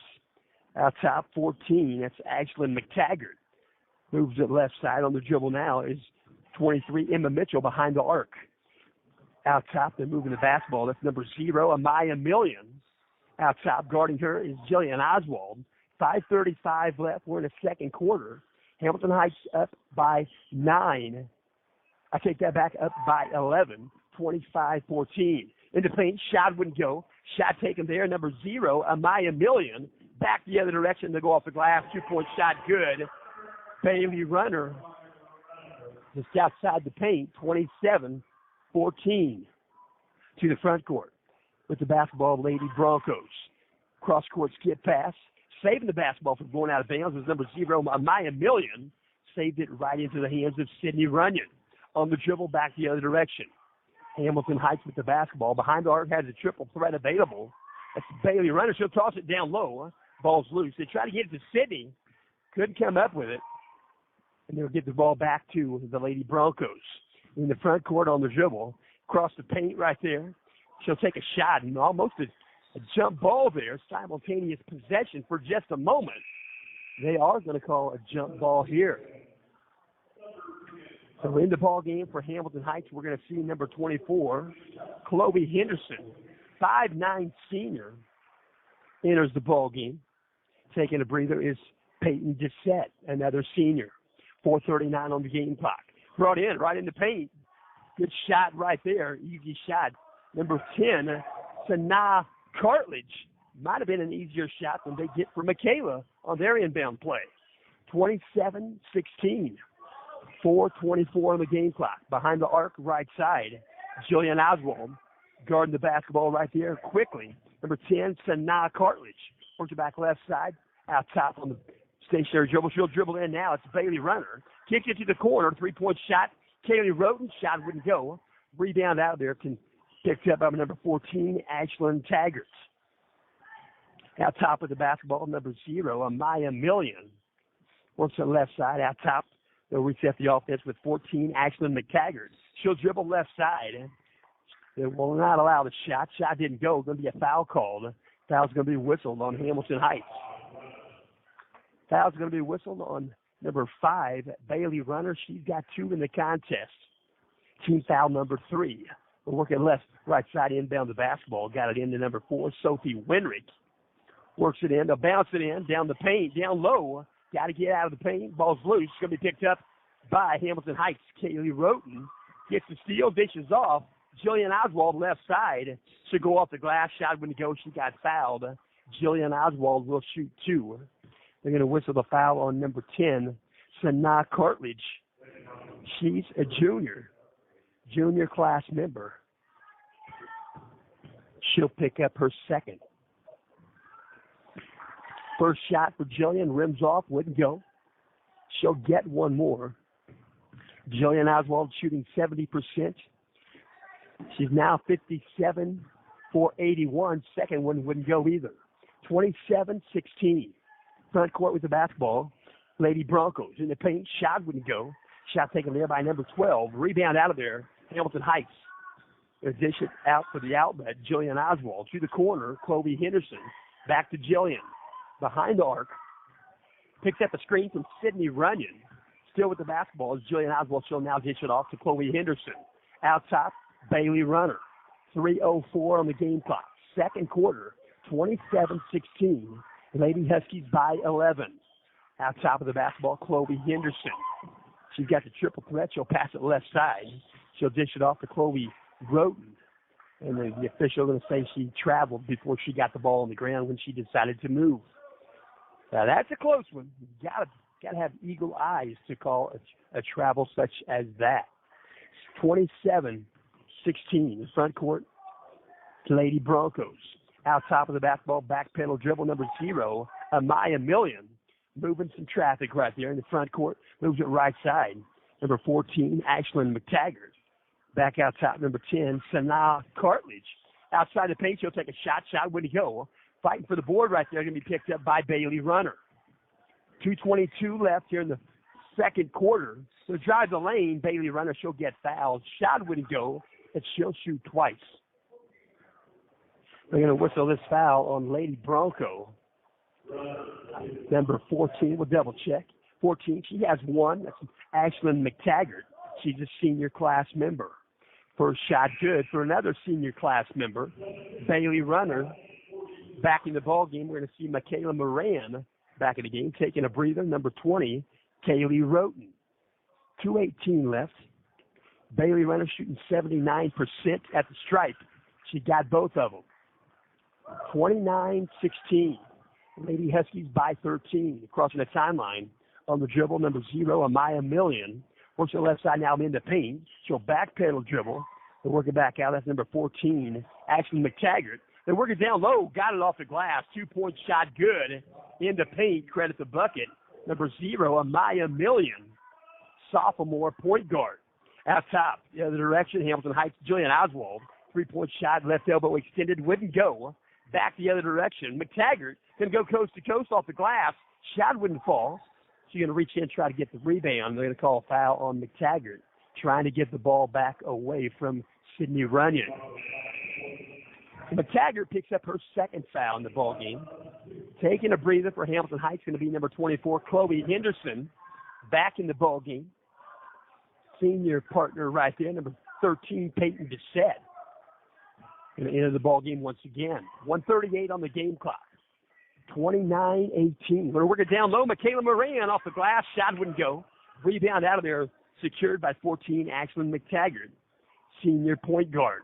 Out top, 14. That's Ashlyn McTaggart. Moves it left side on the dribble now is 23, Emma Mitchell behind the arc. Out top, they're moving the basketball. That's number 0, Amaya Million. Out top, guarding her is Jillian Oswald. 5:35 left. We're in the second quarter. Hamilton Heights up by 9. I take that back, up by 11, 25-14. In the paint, shot wouldn't go. Shot taken there, number 0, Amaya Million. Back the other direction to go off the glass. 2-point shot good. Bailey Runner just outside the paint, 27-14. To the front court with the basketball, Lady Broncos. Cross-court skip pass. Saving the basketball from going out of bounds was number 0, Amaya Million. Saved it right into the hands of Sydney Runyon. On the dribble, back the other direction. Hamilton Heights with the basketball. Behind the arc has a triple threat available. That's Bailey Runner. She'll toss it down low. Ball's loose. They try to get it to Sydney. Couldn't come up with it. And they'll get the ball back to the Lady Broncos. In the front court on the dribble. Across the paint right there. She'll take a shot and almost a jump ball there. Simultaneous possession for just a moment. They are going to call a jump ball here. So in the ball game for Hamilton Heights, we're going to see number 24, Chloe Henderson, 5'9" senior, enters the ball game. Taking a breather is Peyton Dissett, another senior. 4:39 on the game clock. Brought in, right in the paint. Good shot right there, easy shot. Number 10, Sanaa Cartledge. Might have been an easier shot than they get for Michaela on their inbound play. 27-16. 4:24 on the game clock. Behind the arc, right side, Jillian Oswald guarding the basketball right there quickly. number 10, Sanaa Cartledge. Works it back left side, out top on the stationary dribble. She'll dribble in now. It's Bailey Runner. Kicks it to the corner. 3-point shot. Kaylee Roten. Shot wouldn't go. Rebound out there. Picked up by number 14, Ashlyn Taggart. Out top with the basketball, number 0, Amaya Million. Works on the left side. Out top, they'll reset the offense with 14, Ashlyn McTaggart. She'll dribble left side. They will not allow the shot. Shot didn't go. Going to be a foul called. Foul's going to be whistled on Hamilton Heights. Foul's going to be whistled on number 5, Bailey Runner. She's got 2 in the contest. Team foul number 3. We're working left, right side inbound the basketball. Got it into number 4, Sophie Winrick. Works it in. They'll bounce it in. Down the paint. Down low. Got to get out of the paint. Ball's loose. It's going to be picked up by Hamilton Heights. Kaylee Roten gets the steal. Dishes off. Jillian Oswald left side. Should go off the glass. Shot wouldn't go. She got fouled. Jillian Oswald will shoot 2. They're going to whistle the foul on number 10, Sanaa Cartledge. She's a junior class member. She'll pick up her second. First shot for Jillian, rims off, wouldn't go. She'll get one more. Jillian Oswald shooting 70%. She's now 57 for 81. Second one wouldn't go either. 27-16. Front court with the basketball. Lady Broncos in the paint. Shot wouldn't go. Shot taken there by number 12. Rebound out of there. Hamilton Heights. They dish it out for the outlet. Jillian Oswald to the corner. Chloe Henderson. Back to Jillian. Behind the arc. Picks up a screen from Sydney Runyon. Still with the basketball is Jillian Oswald. She'll now dish it off to Chloe Henderson. Out top, Bailey Runner. 3:04 on the game clock. Second quarter, 27-16. Lady Huskies by 11. Out top of the basketball, Chloe Henderson. She's got the triple threat. She'll pass it left side. She'll dish it off to Chloe Roten. And the official going to say she traveled before she got the ball on the ground when she decided to move. Now, that's a close one. You got to have eagle eyes to call a travel such as that. 27-16, front court, Lady Broncos. Out top of the basketball, back pedal dribble, number 0, Amaya Million. Moving some traffic right there in the front court. Moves it right side. Number 14, Ashlyn McTaggart. Back out top, number 10, Sanaa Cartledge. Outside the paint, she'll take a shot. Shot wouldn't go. Fighting for the board right there, going to be picked up by Bailey Runner. 2:22 left here in the second quarter. So drive the lane, Bailey Runner, she'll get fouled. Shot wouldn't go, and she'll shoot twice. They're going to whistle this foul on Lady Bronco. Number 14, we'll double check. 14, she has 1. That's Ashlyn McTaggart. She's a senior class member. First shot good for another senior class member, Bailey Runner. Back in the ball game, we're going to see Michaela Moran back in the game, taking a breather. Number 20, Kaylee Roten. 2:18 left. Bailey Runner shooting 79% at the stripe. She got both of them. 29-16. Lady Huskies by 13. Crossing the timeline on the dribble, number 0, Amaya Million. Works on the left side now in the paint. She'll backpedal dribble. They're working back out. That's number 14, Ashley McTaggart. They're working down low. Got it off the glass. 2-point shot good. In the paint. Credit the bucket. Number 0, Amaya Million. Sophomore point guard. Out top, the other direction, Hamilton Heights, Jillian Oswald. 3-point shot, left elbow extended, wouldn't go. Back the other direction. McTaggart can go coast to coast off the glass. Shot wouldn't fall. She's going to reach in and try to get the rebound. They're going to call a foul on McTaggart, trying to get the ball back away from Sydney Runyon. McTaggart picks up her second foul in the ball game. Taking a breather for Hamilton Heights, going to be number 24, Chloe Henderson, back in the ball game. Senior partner right there, number 13, Peyton Bissett. Going to enter the ball game once again. 1:38 on the game clock. 29-18. We're working down low. Michaela Moran off the glass. Shot wouldn't go. Rebound out of there. Secured by 14, Ashlyn McTaggart. Senior point guard.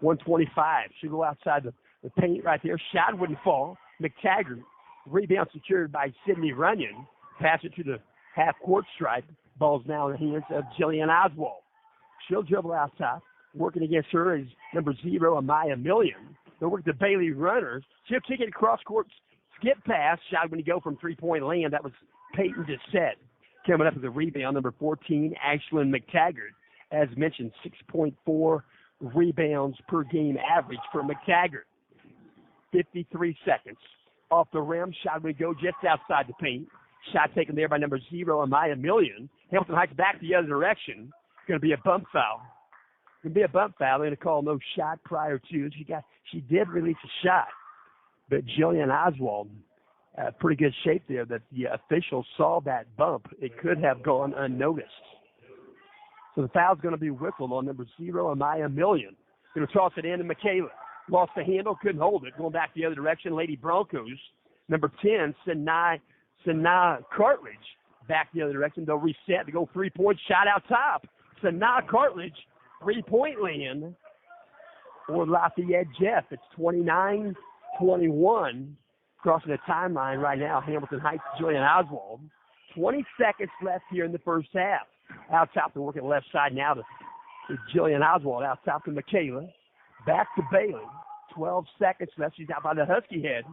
1:25. She'll go outside the paint right there. Shot wouldn't fall. McTaggart. Rebound secured by Sydney Runyon. Pass it to the half-court stripe. Ball's now in the hands of Jillian Oswald. She'll dribble out top. Working against her is number 0, Amaya Million. They'll work the Bailey runners. Chip kick it across court, skip pass, shot when you go from three-point land. That was Peyton Dissett. Coming up with a rebound, number 14, Ashlyn McTaggart. As mentioned, 6.4 rebounds per game average for McTaggart. 53 seconds. Off the rim, shot we go just outside the paint. Shot taken there by number 0, Amaya Million. Hamilton Heights back the other direction. Going to be a bump foul. Going to be a bump foul. They're going to call no shot prior to. She did release a shot, but Jillian Oswald, pretty good shape there that the officials saw that bump. It could have gone unnoticed. So the foul's going to be Whipple on number 0, Amaya Million. Going to toss it in to Michaela. Lost the handle, couldn't hold it. Going back the other direction, Lady Broncos. Number 10, Sanaa Cartledge. Back the other direction. They'll reset to go three-point shot out top. Sanaa Cartledge, three-point land for Lafayette Jeff. It's 29-21. Crossing the timeline right now, Hamilton Heights, Julian Oswald. 20 seconds left here in the first half. Out top to work at the left side now to Jillian Oswald. Out top to Michaela. Back to Bailey. 12 seconds left. She's out by the Husky head.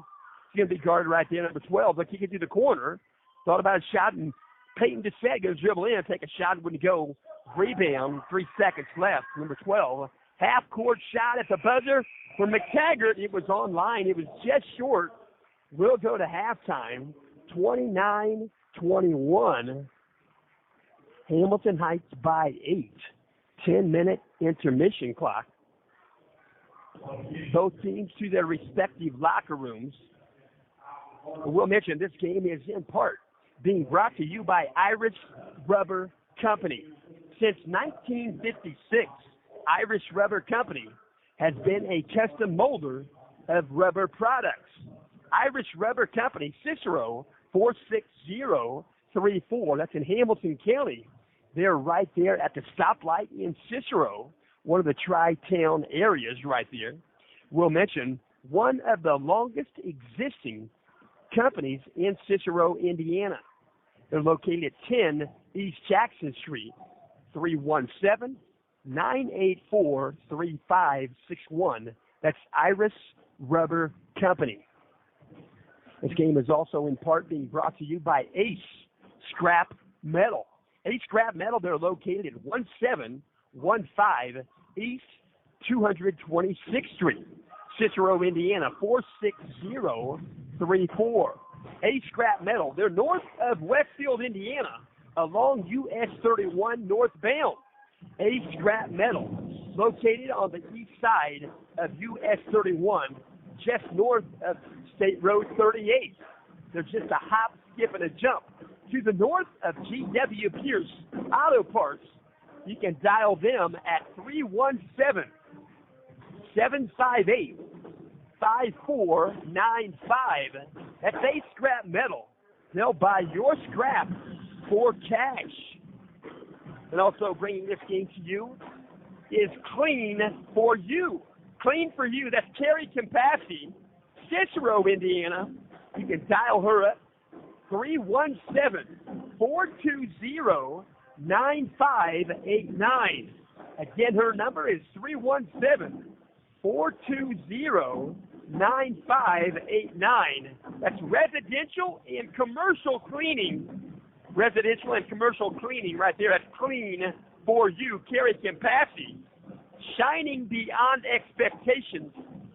She's going to be guarded right there, number 12. They'll kick it to the corner. Thought about a shot, and Peyton Dissett goes dribble in, take a shot, wouldn't go. Rebound, 3 seconds left. Number 12. Half-court shot at the buzzer for McTaggart. It was on line. It was just short. We'll go to halftime. 29-21. Hamilton Heights by 8. 10-minute intermission clock. Both teams to their respective locker rooms. We'll mention this game is in part being brought to you by Irish Rubber Company. Since 1956, Irish Rubber Company has been a custom molder of rubber products. Irish Rubber Company, Cicero, 46034. That's in Hamilton County. They're right there at the stoplight in Cicero, one of the tri-town areas right there. We'll mention one of the longest existing companies in Cicero, Indiana. They're located at 10 East Jackson Street, 317-984-3561. That's Irish Rubber Company. This game is also in part being brought to you by Ace Scrap Metal. Ace Scrap Metal, they're located at 1715 East 226th Street, Cicero, Indiana, 46034. Ace Scrap Metal, they're north of Westfield, Indiana, along US 31 northbound. Ace Scrap Metal, located on the east side of US 31, just north of State Road 38. They're just a hop, skip, and a jump to the north of G.W. Pierce Auto Parts. You can dial them at 317-758-5495. That's Ace Scrap Metal. They'll buy your scrap for cash. And also bringing this game to you is Clean for You. Clean for You, that's Carrie Compassi, Cicero, Indiana. You can dial her up, 317-420-9589. Again, her number is 317-420-9589. That's residential and commercial cleaning. Residential and commercial cleaning right there. That's Clean for You. Carrie Compassi, shining beyond expectations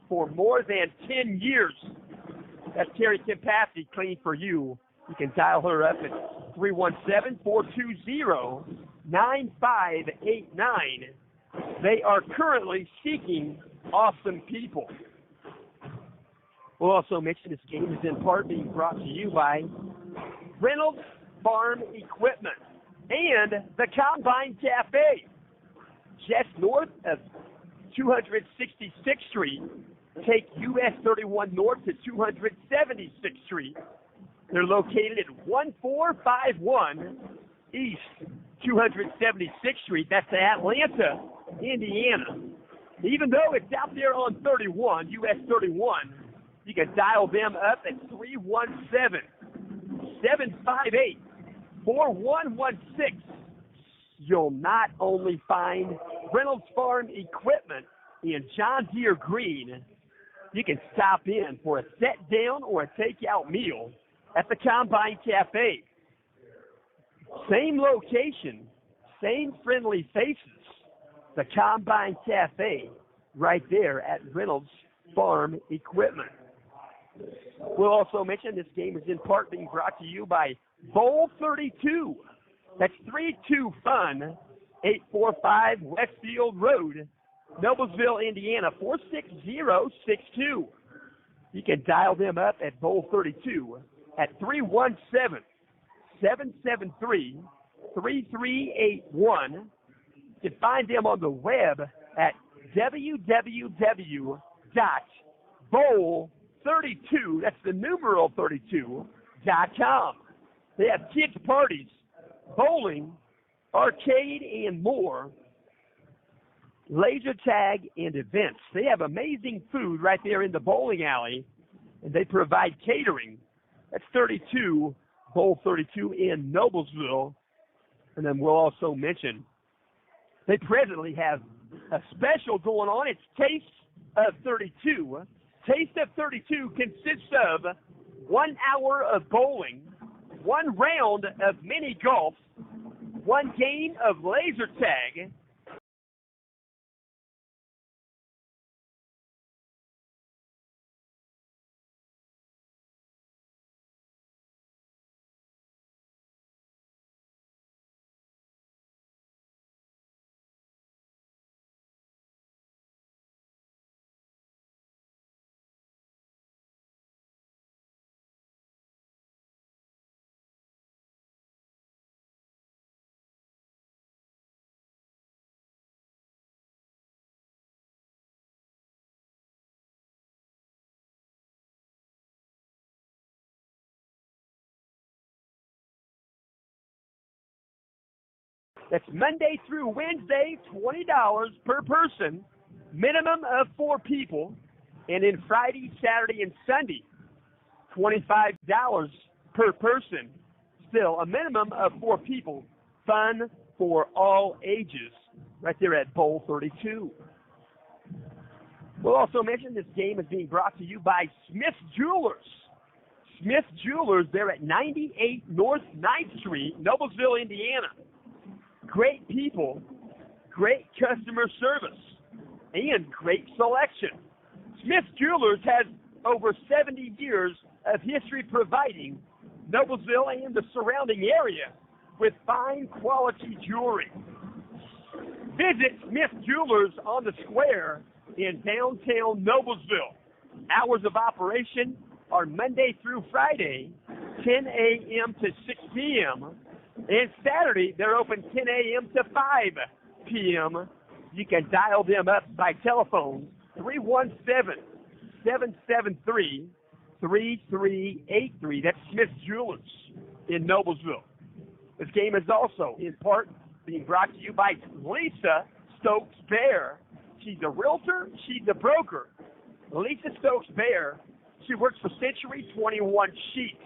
for more than 10 years. That's Carrie Compassi, Clean for You. You can dial her up at 317-420-9589. They are currently seeking awesome people. We'll also mention this game is in part being brought to you by Reynolds Farm Equipment and the Combine Cafe, just north of 266th Street. Take US 31 north to 276th Street. They're located at 1451 East 276th Street. That's Atlanta, Indiana. Even though it's out there on 31, US 31, you can dial them up at 317-758-4116. You'll not only find Reynolds Farm Equipment in John Deere Green, You can stop in for a sit-down or a takeout meal at the Combine Cafe. Same location, same friendly faces. The Combine Cafe right there at Reynolds Farm Equipment. We'll also mention this game is in part being brought to you by Bowl 32. That's 32 Fun, 845 Westfield Road, Noblesville, Indiana, 46062. You can dial them up at Bowl 32 at 317-773-3381. You can find them on the web at www.bowl32, that's the numeral 32.com. They have kids' parties, bowling, arcade, and more, laser tag, and events. They have amazing food right there in the bowling alley, and they provide catering. That's 32, Bowl 32 in Noblesville. And then we'll also mention they presently have a special going on. It's Taste of 32. Taste of 32 consists of 1 hour of bowling, 1 round of mini golf, 1 game of laser tag, that's Monday through Wednesday, $20 per person, minimum of 4 people, and then Friday, Saturday, and Sunday, $25 per person. Still, a minimum of 4 people, fun for all ages, right there at Bowl 32. We'll also mention this game is being brought to you by Smith Jewelers. Smith Jewelers, they're at 98 North 9th Street, Noblesville, Indiana. Great people, great customer service, and great selection. Smith Jewelers has over 70 years of history providing Noblesville and the surrounding area with fine quality jewelry. Visit Smith Jewelers on the square in downtown Noblesville. Hours of operation are Monday through Friday, 10 a.m. to 6 p.m., and Saturday, they're open 10 a.m. to 5 p.m. You can dial them up by telephone, 317-773-3383. That's Smith Jewelers in Noblesville. This game is also, in part, being brought to you by Lisa Stokes-Bear. She's a realtor. She's a broker. Lisa Stokes-Bear, she works for Century 21 Sheets.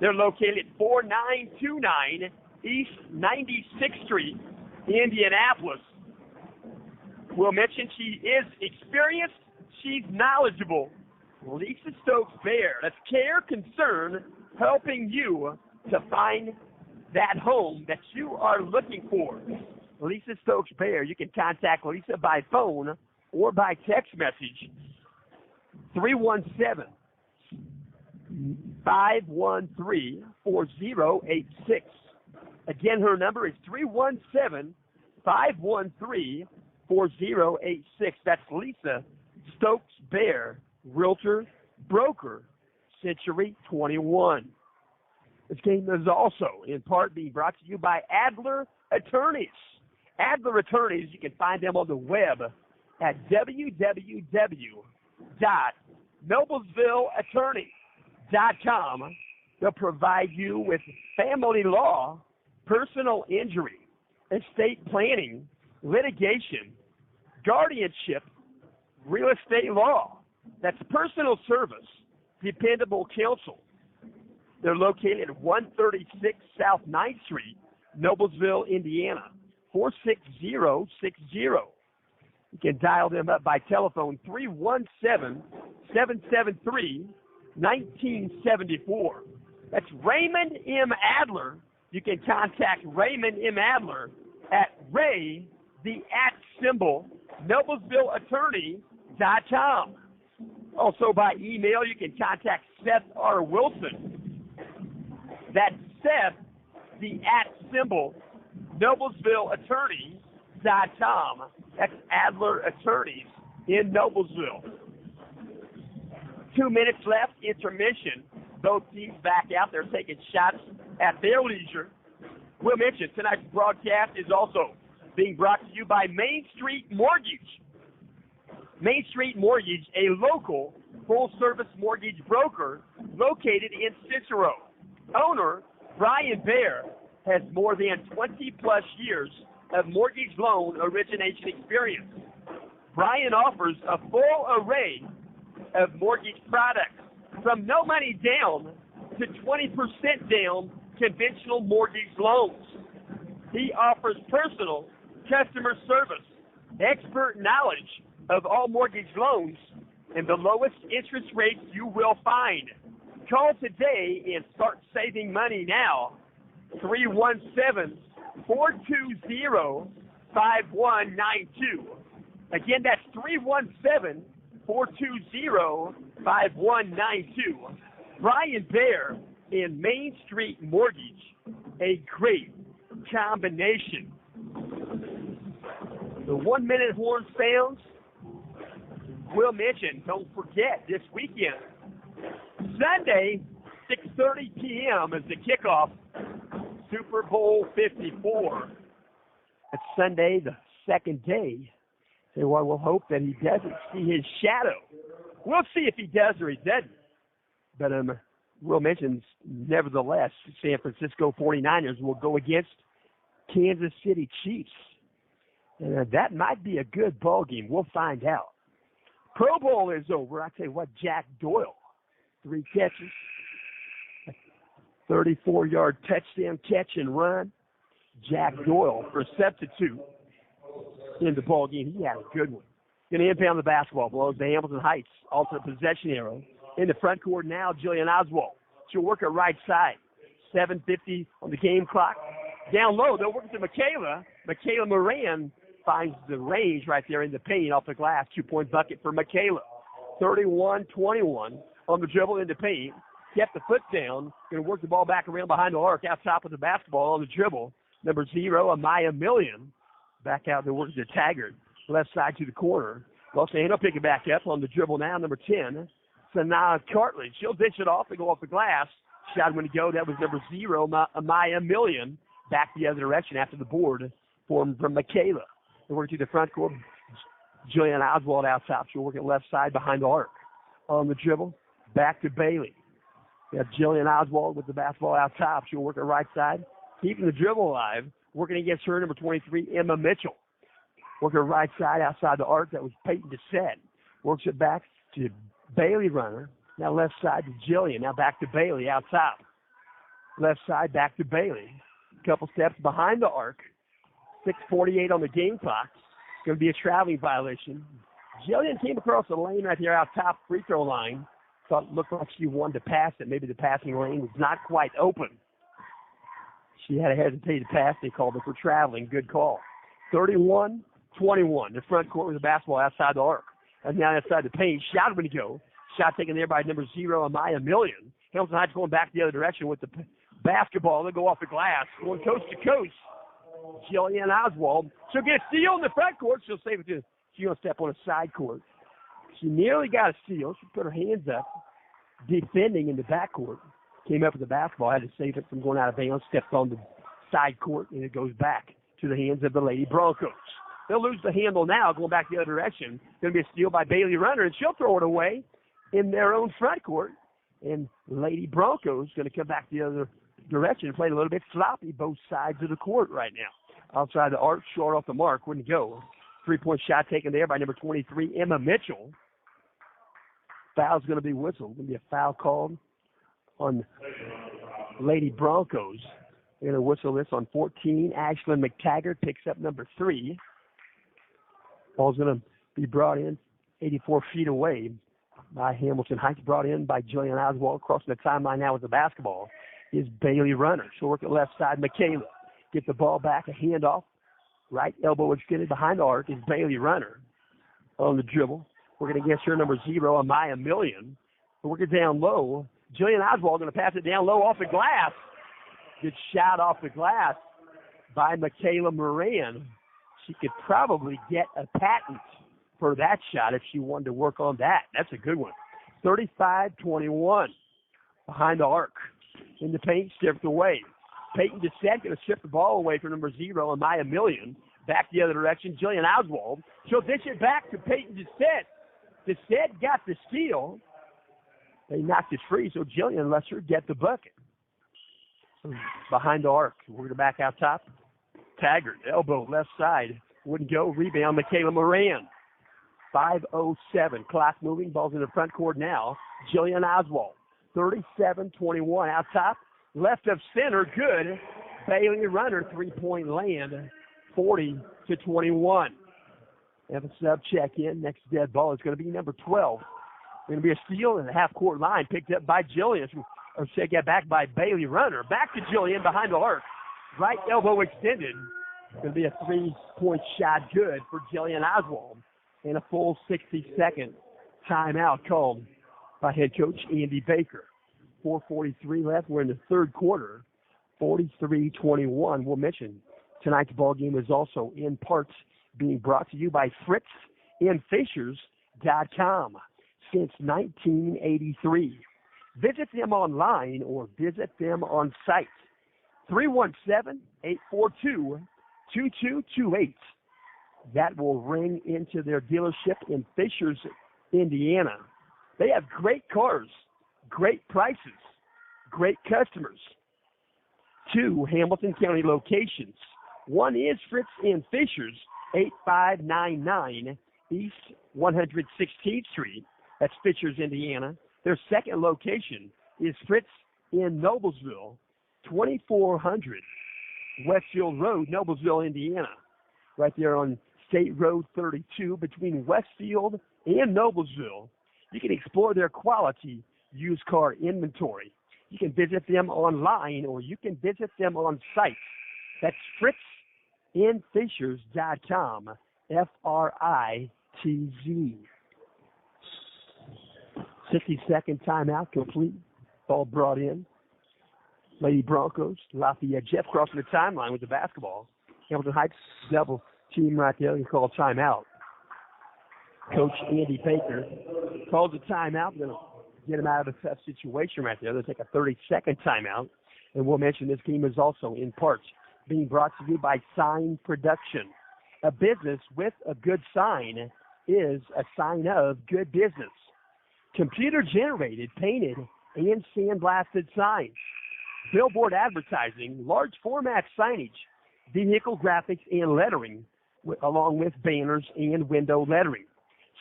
They're located at 4929 East 96th Street, Indianapolis. We'll mention she is experienced. She's knowledgeable. Lisa Stokes-Bear. That's care, concern, helping you to find that home that you are looking for. Lisa Stokes-Bear. You can contact Lisa by phone or by text message. 317-513-4086. Again, her number is 317-513-4086. That's Lisa Stokes-Bear, realtor, broker, Century 21. This game is also, in part, being brought to you by Adler Attorneys. Adler Attorneys, you can find them on the web at www.noblesvilleattorney.com. They'll provide you with family law, personal injury, estate planning, litigation, guardianship, real estate law. That's personal service, dependable counsel. They're located at 136 South 9th Street, Noblesville, Indiana, 46060. You can dial them up by telephone, 773-1974. That's Raymond M. Adler. You can contact Raymond M. Adler at Ray, the @Noblesvilleattorney.com. Also by email, you can contact Seth R. Wilson. That's Seth, the @Noblesvilleattorney.com. That's Adler Attorneys in Noblesville. 2 minutes left, intermission. Both teams back out there taking shots at their leisure. We'll mention tonight's broadcast is also being brought to you by Main Street Mortgage. Main Street Mortgage, a local full-service mortgage broker located in Cicero. Owner, Brian Baer, has more than 20-plus years of mortgage loan origination experience. Brian offers a full array of mortgage products, from no money down to 20% down conventional mortgage loans. He offers personal customer service, expert knowledge of all mortgage loans, and the lowest interest rates you will find. Call today and start saving money now. 317-420-5192. Again, that's 317-420-5192. Brian Baer in Main Street Mortgage, a great combination. The 1 minute horn sounds. We'll mention, don't forget, this weekend, Sunday, 6:30 p.m. is the kickoff, Super Bowl 54. It's Sunday, the second day. So we'll hope that he doesn't see his shadow. We'll see if he does or he doesn't. But we'll mention, nevertheless, San Francisco 49ers will go against Kansas City Chiefs. And that might be a good ball game. We'll find out. Pro Bowl is over. I tell you what, Jack Doyle, 3 catches, 34-yard touchdown catch and run. Jack Doyle for substitute in the ball game. He had a good one. Going to inbound the basketball, blows the Hamilton Heights alternate possession arrow. In the front court now, Jillian Oswald. She'll work her right side. 7:50 on the game clock. Down low, they'll work to Michaela. Michaela Moran finds the range right there in the paint off the glass. 2-point bucket for Michaela. 31-21 on the dribble in the paint. Kept the foot down. Going to work the ball back around behind the arc. Out top of the basketball on the dribble. Number 0, Amaya Million. Back out there working the Taggart. Left side to the corner. Los Angeles will pick it back up on the dribble now. Number 10, Sanaa Cartledge. She'll dish it off and go off the glass. Shot when to go. That was number 0, Amaya Million. Back the other direction after the board from Michaela. They work to the front court. Jillian Oswald out top. She'll work it left side behind the arc. On the dribble, back to Bailey. We have Jillian Oswald with the basketball out top. She'll work it right side. Keeping the dribble alive. Working against her, number 23, Emma Mitchell. Working right side outside the arc. That was Peyton Dissett. Works it back to Bailey runner. Now left side to Jillian. Now back to Bailey out top. Left side back to Bailey. Couple steps behind the arc. 6:48 on the game clock. Going to be a traveling violation. Jillian came across the lane right here out top free throw line. Thought it looked like she wanted to pass it. Maybe the passing lane was not quite open. She had a hesitated pass. They called it for traveling. Good call. 31-21. The front court with the basketball outside the arc. And now outside the paint. Shot when to go. Shot taken there by number 0, Amaya Million. Hamilton Heights going back the other direction with the basketball. They'll go off the glass. Going coast to coast. Jillian Oswald. She'll get a steal in the front court. She'll save it to. She's going to step on a side court. She nearly got a steal. She put her hands up, defending in the back court. Came up with the basketball, had to save it from going out of bounds, stepped on the side court, and it goes back to the hands of the Lady Broncos. They'll lose the handle now, going back the other direction. Going to be a steal by Bailey Runner, and she'll throw it away in their own front court. And Lady Broncos going to come back the other direction and play a little bit sloppy both sides of the court right now. Outside the arc, short off the mark, wouldn't go. 3-point shot taken there by number 23, Emma Mitchell. Foul's going to be whistled. Going to be a foul called on Lady Broncos. They're going to whistle this on 14. Ashlyn McTaggart picks up number 3. Ball's going to be brought in 84 feet away. by Hamilton Heights, brought in by Jillian Oswald. Crossing the timeline now with the basketball is Bailey Runner. She'll work at left side. Michaela get the ball back, a handoff. Right elbow extended behind the arc is Bailey Runner on the dribble. Working against her number 0, Amaya Million. Working down low. Jillian Oswald going to pass it down low off the glass. Good shot off the glass by Michaela Moran. She could probably get a patent for that shot if she wanted to work on that. That's a good one. 35-21 behind the arc. In the paint, stripped away. Peyton Desette going to strip the ball away from number 0, Amaya Million. Back the other direction, Jillian Oswald. She'll dish it back to Peyton Desette. Desette got the steal. They knocked it free, so Jillian lets her get the bucket. Behind the arc. We're going to back out top. Taggart, elbow, left side. Wouldn't go. Rebound, Michaela Moran. 5:07. Clock moving. Ball's in the front court now. Jillian Oswald. 37-21. Out top. Left of center. Good. Bailey Runner. 3-point land. 40-21. Have a sub check in. Next dead ball is going to be number 12. Going to be a steal in the half-court line. Picked up by Jillian. Or take that back by Bailey Runner. Back to Jillian behind the arc. Right elbow extended. Going to be a 3-point shot good for Jillian Oswald. And a full 60-second timeout called by head coach Andy Baker. 4:43 left. We're in the third quarter. 43-21. We'll mention tonight's ball game is also in parts being brought to you by Fritz and Fishers.com since 1983. Visit them online or visit them on site. 317-842-2228. That will ring into their dealership in Fishers, Indiana. They have great cars, great prices, great customers. 2 Hamilton County locations. One is Fritz and Fishers, 8599 East 116th Street. That's Fishers, Indiana. Their second location is Fritz in Noblesville, 2400 Westfield Road, Noblesville, Indiana. Right there on State Road 32 between Westfield and Noblesville. You can explore their quality used car inventory. You can visit them online or you can visit them on site. That's fritzandfishers.com, F-R-I-T-Z. 60-second timeout complete. Ball brought in. Lady Broncos, Lafayette Jeff crossing the timeline with the basketball. Hamilton Heights double team right there. They call timeout. Coach Andy Baker calls a timeout. Going to get him out of a tough situation right there. They'll take a 30-second timeout. And we'll mention this game is also in parts being brought to you by Sign Production. A business with a good sign is a sign of good business. Computer-generated, painted, and sandblasted signs. Billboard advertising, large format signage, vehicle graphics and lettering, along with banners and window lettering.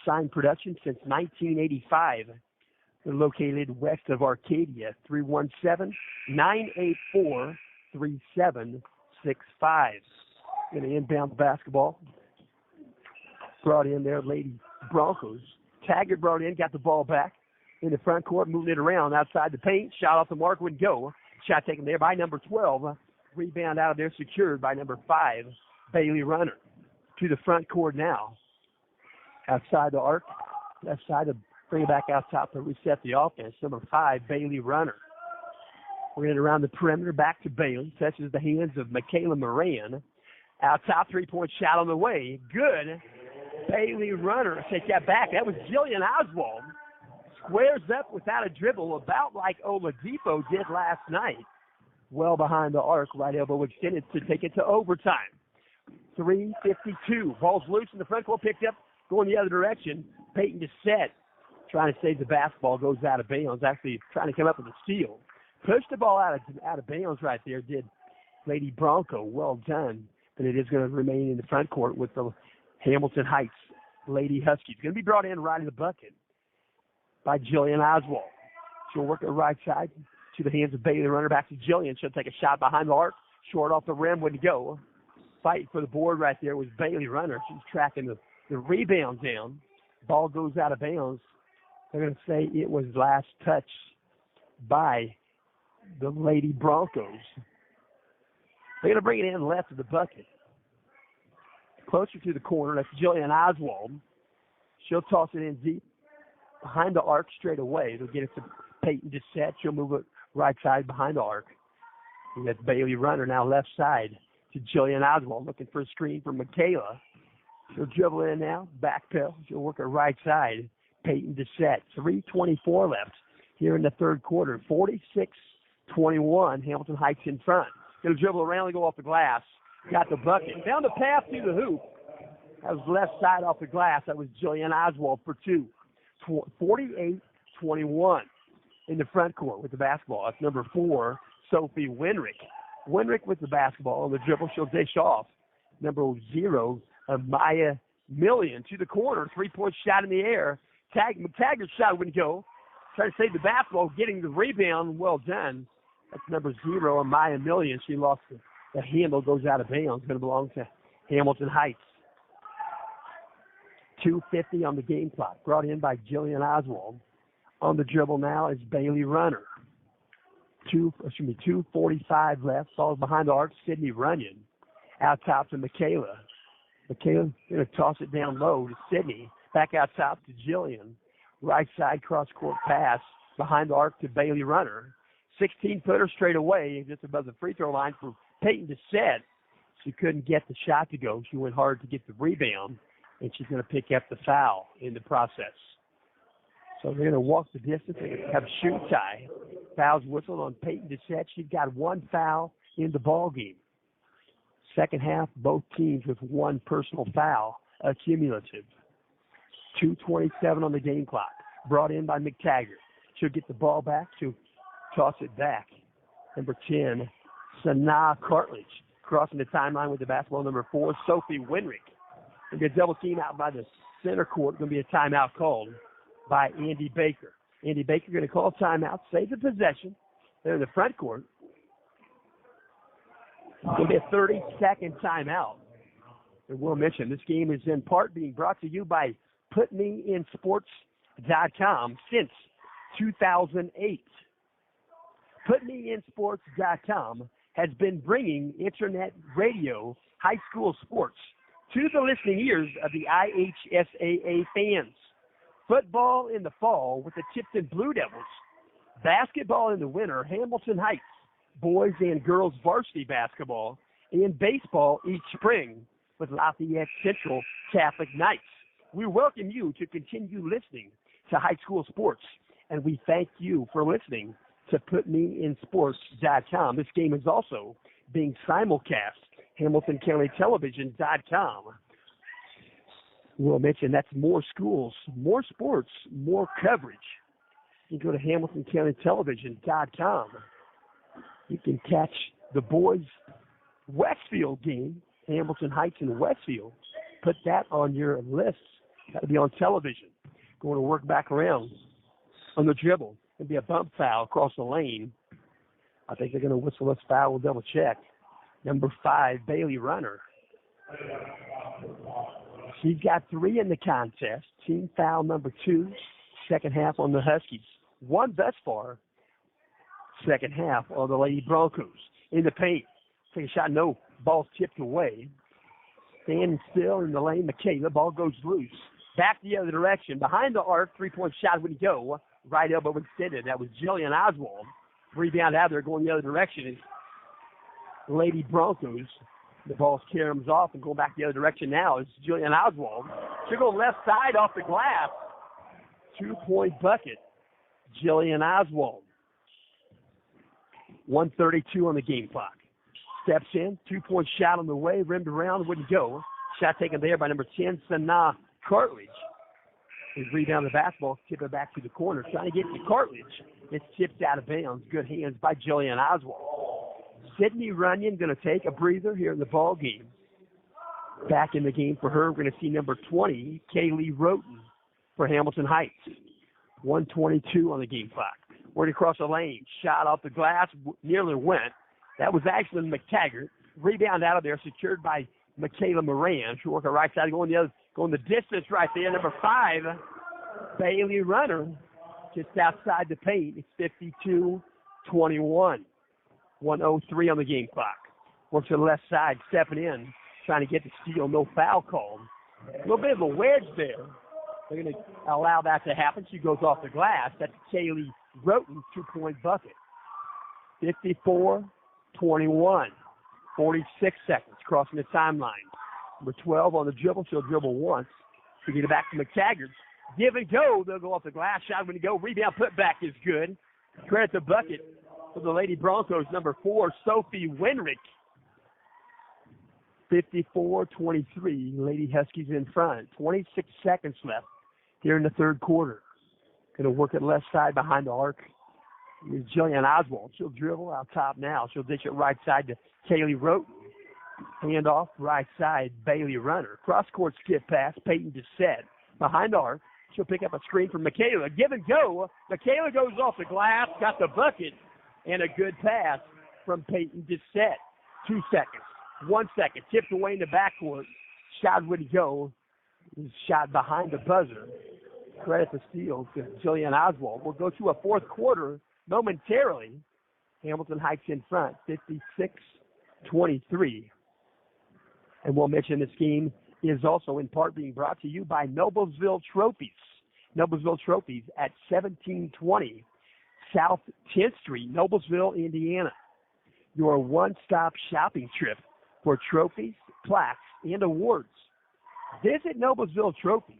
Sign production since 1985. They're located west of Arcadia, 317-984-3765. Going to inbound the basketball. Brought in there, Lady Broncos. Taggart brought in, got the ball back in the front court, moving it around outside the paint. Shot off the mark, would go. Shot taken there by number 12. Rebound out of there, secured by number 5, Bailey Runner. To the front court now. Outside the arc, left side to bring it back out top to reset the offense. Number 5, Bailey Runner. We're going around the perimeter, back to Bailey. Touches the hands of Michaela Moran. Out top, 3-point shot on the way. Good. Bailey Runner, take that back. That was Jillian Oswald. Squares up without a dribble, about like Oladipo did last night. Well behind the arc, right elbow extended to take it to overtime. 3:52. Ball's loose in the front court, picked up, going the other direction. Peyton Desette trying to save the basketball, goes out of bounds. Actually trying to come up with a steal. Pushed the ball out of bounds right there, did Lady Bronco. Well done. But it is going to remain in the front court with the Hamilton Heights Lady Huskies. Going to be brought in right in the bucket by Jillian Oswald. She'll work the right side to the hands of Bailey Runner. Back to Jillian. She'll take a shot behind the arc. Short off the rim, wouldn't go. Fighting for the board right there was Bailey Runner. She's tracking the rebound down. Ball goes out of bounds. They're going to say it was last touched by the Lady Broncos. They're going to bring it in left of the bucket. Closer to the corner, that's Jillian Oswald. She'll toss it in deep behind the arc straight away. They'll get it to Peyton Dissett. She'll move it right side behind the arc. And that's Bailey Runner now left side to Jillian Oswald, looking for a screen from Michaela. She'll dribble in now, back pedal. She'll work her right side. Peyton Dissett. 3:24 left here in the third quarter. 46-21. Hamilton Heights in front. Going to dribble around and go off the glass. Got the bucket. Found the path to the hoop. That was left side off the glass. That was Jillian Oswald for two. 48-21 in the front court with the basketball. That's number 4, Sophie Winrick. Winrick with the basketball on the dribble. She'll dish off. Number 0, Maya Million to the corner. 3-point shot in the air. McTaggart's shot wouldn't go. Trying to save the basketball, getting the rebound. Well done. That's number 0, Maya Million. She lost the handle, goes out of bounds. Going to belong to Hamilton Heights. 2:50 on the game clock. Brought in by Jillian Oswald. On the dribble now is Bailey Runner. 2:45 left. Falls behind the arc. Sydney Runyon. Out top to Michaela. Michaela going to toss it down low to Sydney. Back out top to Jillian. Right side cross court pass behind the arc to Bailey Runner. 16-footer straight away just above the free throw line for Peyton Dissett. She couldn't get the shot to go. She went hard to get the rebound, and she's going to pick up the foul in the process. So they're going to walk the distance. They're going to have a shoot tie. Fouls whistled on Peyton Dissett. She's got 1 foul in the ball game. Second half, both teams with 1 personal foul, cumulative. 2:27 on the game clock. Brought in by McTaggart. She'll get the ball back. She'll toss it back. Number 10, Sanaa Cartledge. Crossing the timeline with the basketball. Number 4, Sophie Winrick. Going to be a double team out by the center court. Going to be a timeout called by Andy Baker. Andy Baker going to call timeout, save the possession. They're in the front court. It's going to be a 30-second timeout. And we'll mention this game is in part being brought to you by PutMeInSports.com since 2008. PutMeInSports.com has been bringing internet radio high school sports to the listening ears of the IHSAA fans. Football in the fall with the Tipton Blue Devils. Basketball in the winter, Hamilton Heights, boys and girls varsity basketball, and baseball each spring with Lafayette Central Catholic Knights. We welcome you to continue listening to high school sports, and we thank you for listening to PutMeInSports.com. This game is also being simulcast, HamiltonCountyTelevision.com. We'll mention that's more schools, more sports, more coverage. You can go to HamiltonCountyTelevision.com. You can catch the boys' Westfield game, Hamilton Heights and Westfield. Put that on your list. That'll be on television. Going to work back around on the dribble. It'll be a bump foul across the lane. I think they're going to whistle this foul. We'll double check. Number 5, Bailey Runner. She's got 3 in the contest. Team foul number 2, second half on the Huskies. 1 thus far, second half on the Lady Broncos. In the paint. Take a shot, no. Ball's tipped away. Standing still in the lane, Michaela. Ball goes loose. Back the other direction. Behind the arc, 3-point shot would go. Right elbow extended. That was Jillian Oswald. Rebound out there going the other direction. Lady Broncos. The ball caroms off and going back the other direction now is Jillian Oswald. She'll go left side off the glass. 2-point bucket. Jillian Oswald. 1:32 on the game clock. Steps in. 2-point shot on the way. Rimmed around. Wouldn't go. Shot taken there by number 10, Sanaa Cartledge. His rebound the basketball. Tip it back to the corner. Trying to get to Cartledge. It's tipped out of bounds. Good hands by Jillian Oswald. Sydney Runyon going to take a breather here in the ball game. Back in the game for her, we're going to see number 20, Kaylee Roten for Hamilton Heights. 1:22 on the game clock. Working across the lane. Shot off the glass. Nearly went. That was actually McTaggart. Rebound out of there, secured by Michaela Moran. She'll work her right side, going the distance right there. Number 5, Bailey Runner just outside the paint. It's 52-21. 1:03 on the game clock. Works to the left side, stepping in, trying to get the steal. No foul called. A little bit of a wedge there. They're going to allow that to happen. She goes off the glass. That's Kaylee Roten, 2-point bucket. 54-21. 46 seconds crossing the timeline. Number 12 on the dribble. She'll dribble once to get it back to McTaggart. Give and go. They'll go off the glass. Shot when to go. Rebound put back is good. Credit the bucket for the Lady Broncos. Number 4, Sophie Winrick. 54-23. Lady Huskies in front. 26 seconds left here in the third quarter. Going to work it left side behind the arc is Jillian Oswald. She'll dribble out top now. She'll dish it right side to Kaylee Roten. Hand off right side, Bailey Runner. Cross-court skip pass, Peyton Dissett. Behind the arc, she'll pick up a screen from Michaela. Give and go. Michaela goes off the glass, got the bucket, and a good pass from Peyton Dissett. 2 seconds. 1 second. Tipped away in the backcourt. Shot would go. Shot behind the buzzer. Credit the steal to Jillian Oswald. We'll go to a fourth quarter momentarily. Hamilton Heights in front, 56-23. And we'll mention this game is also in part being brought to you by Noblesville Trophies. Noblesville Trophies at 1720 South 10th Street, Noblesville, Indiana. Your one-stop shopping trip for trophies, plaques, and awards. Visit Noblesville Trophies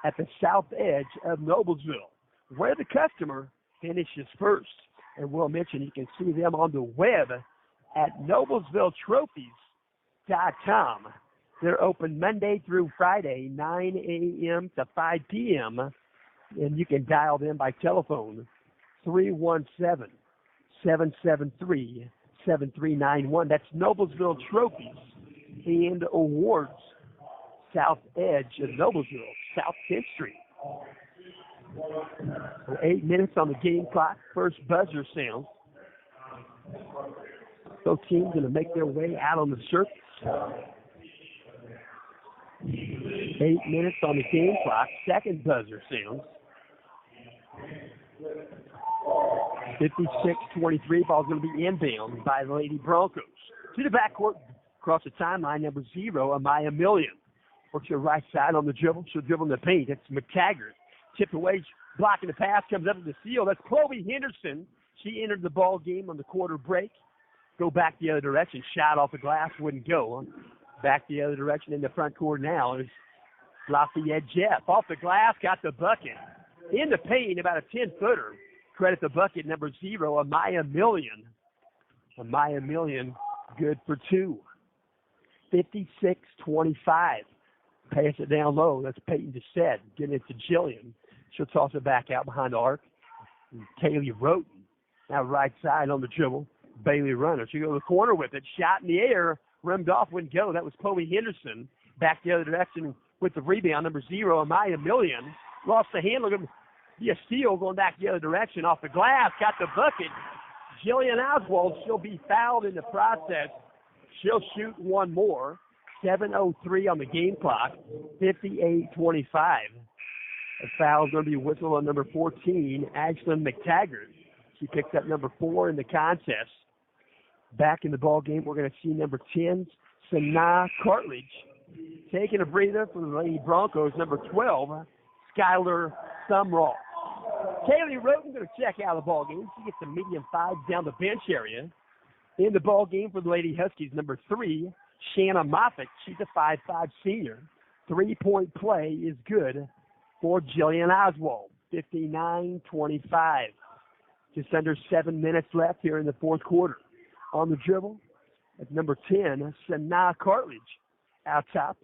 at the south edge of Noblesville, where the customer finishes first. And we'll mention you can see them on the web at NoblesvilleTrophies.com. They're open Monday through Friday, 9 a.m. to 5 p.m. And you can dial them by telephone, 317-773-7391. That's Noblesville Trophies and Awards, south edge of Noblesville, South 10th Street. 8 minutes on the game clock. First buzzer sounds. Both teams going to make their way out on the surface. 8 minutes on the game clock. Second buzzer sounds. 56-23. Ball's going to be inbound by the Lady Broncos. To the backcourt, across the timeline, number 0, Amaya Million. Works to the right side on the dribble. She'll dribble in the paint. That's McTaggart. Tipped away, blocking the pass, comes up with the steal. That's Chloe Henderson. She entered the ball game on the quarter break. Go back the other direction. Shot off the glass, wouldn't go. Back the other direction in the front court now is Lafayette Jeff. Off the glass, got the bucket. In the paint, about a 10-footer. Credit the bucket, number 0, Amaya Million. Amaya Million, good for 2. 56-25. Pass it down low. That's Peyton Dissett. Getting it to Jillian. She'll toss it back out behind the arc. Kaylee Roten. Now right side on the dribble. Bailey Runner. She'll go to the corner with it. Shot in the air. Rimmed off, wouldn't go. That was Chloe Henderson. Back the other direction with the rebound. Number 0, Amaya Million. Lost the handle. Going to be a steal going back the other direction. Off the glass. Got the bucket. Jillian Oswald. She'll be fouled in the process. She'll shoot one more. 7:03 on the game clock. 58-25. The foul's going to be whistled on number 14, Ashlyn McTaggart. She picks up number 4 in the contest. Back in the ball game, we're going to see number 10, Sanaa Cartledge. Taking a breather for the Lady Broncos, number 12, Skylar Sumrall. Kaylee Roten going to check out of the ball game. She gets a medium 5 down the bench area. In the ball game for the Lady Huskies, number 3, Shanna Moffitt. She's a 5'5 senior. 3-point play is good for Jillian Oswald. 59-25. Just under 7 minutes left here in the fourth quarter. On the dribble, at number 10, Sanaa Cartledge. Out top,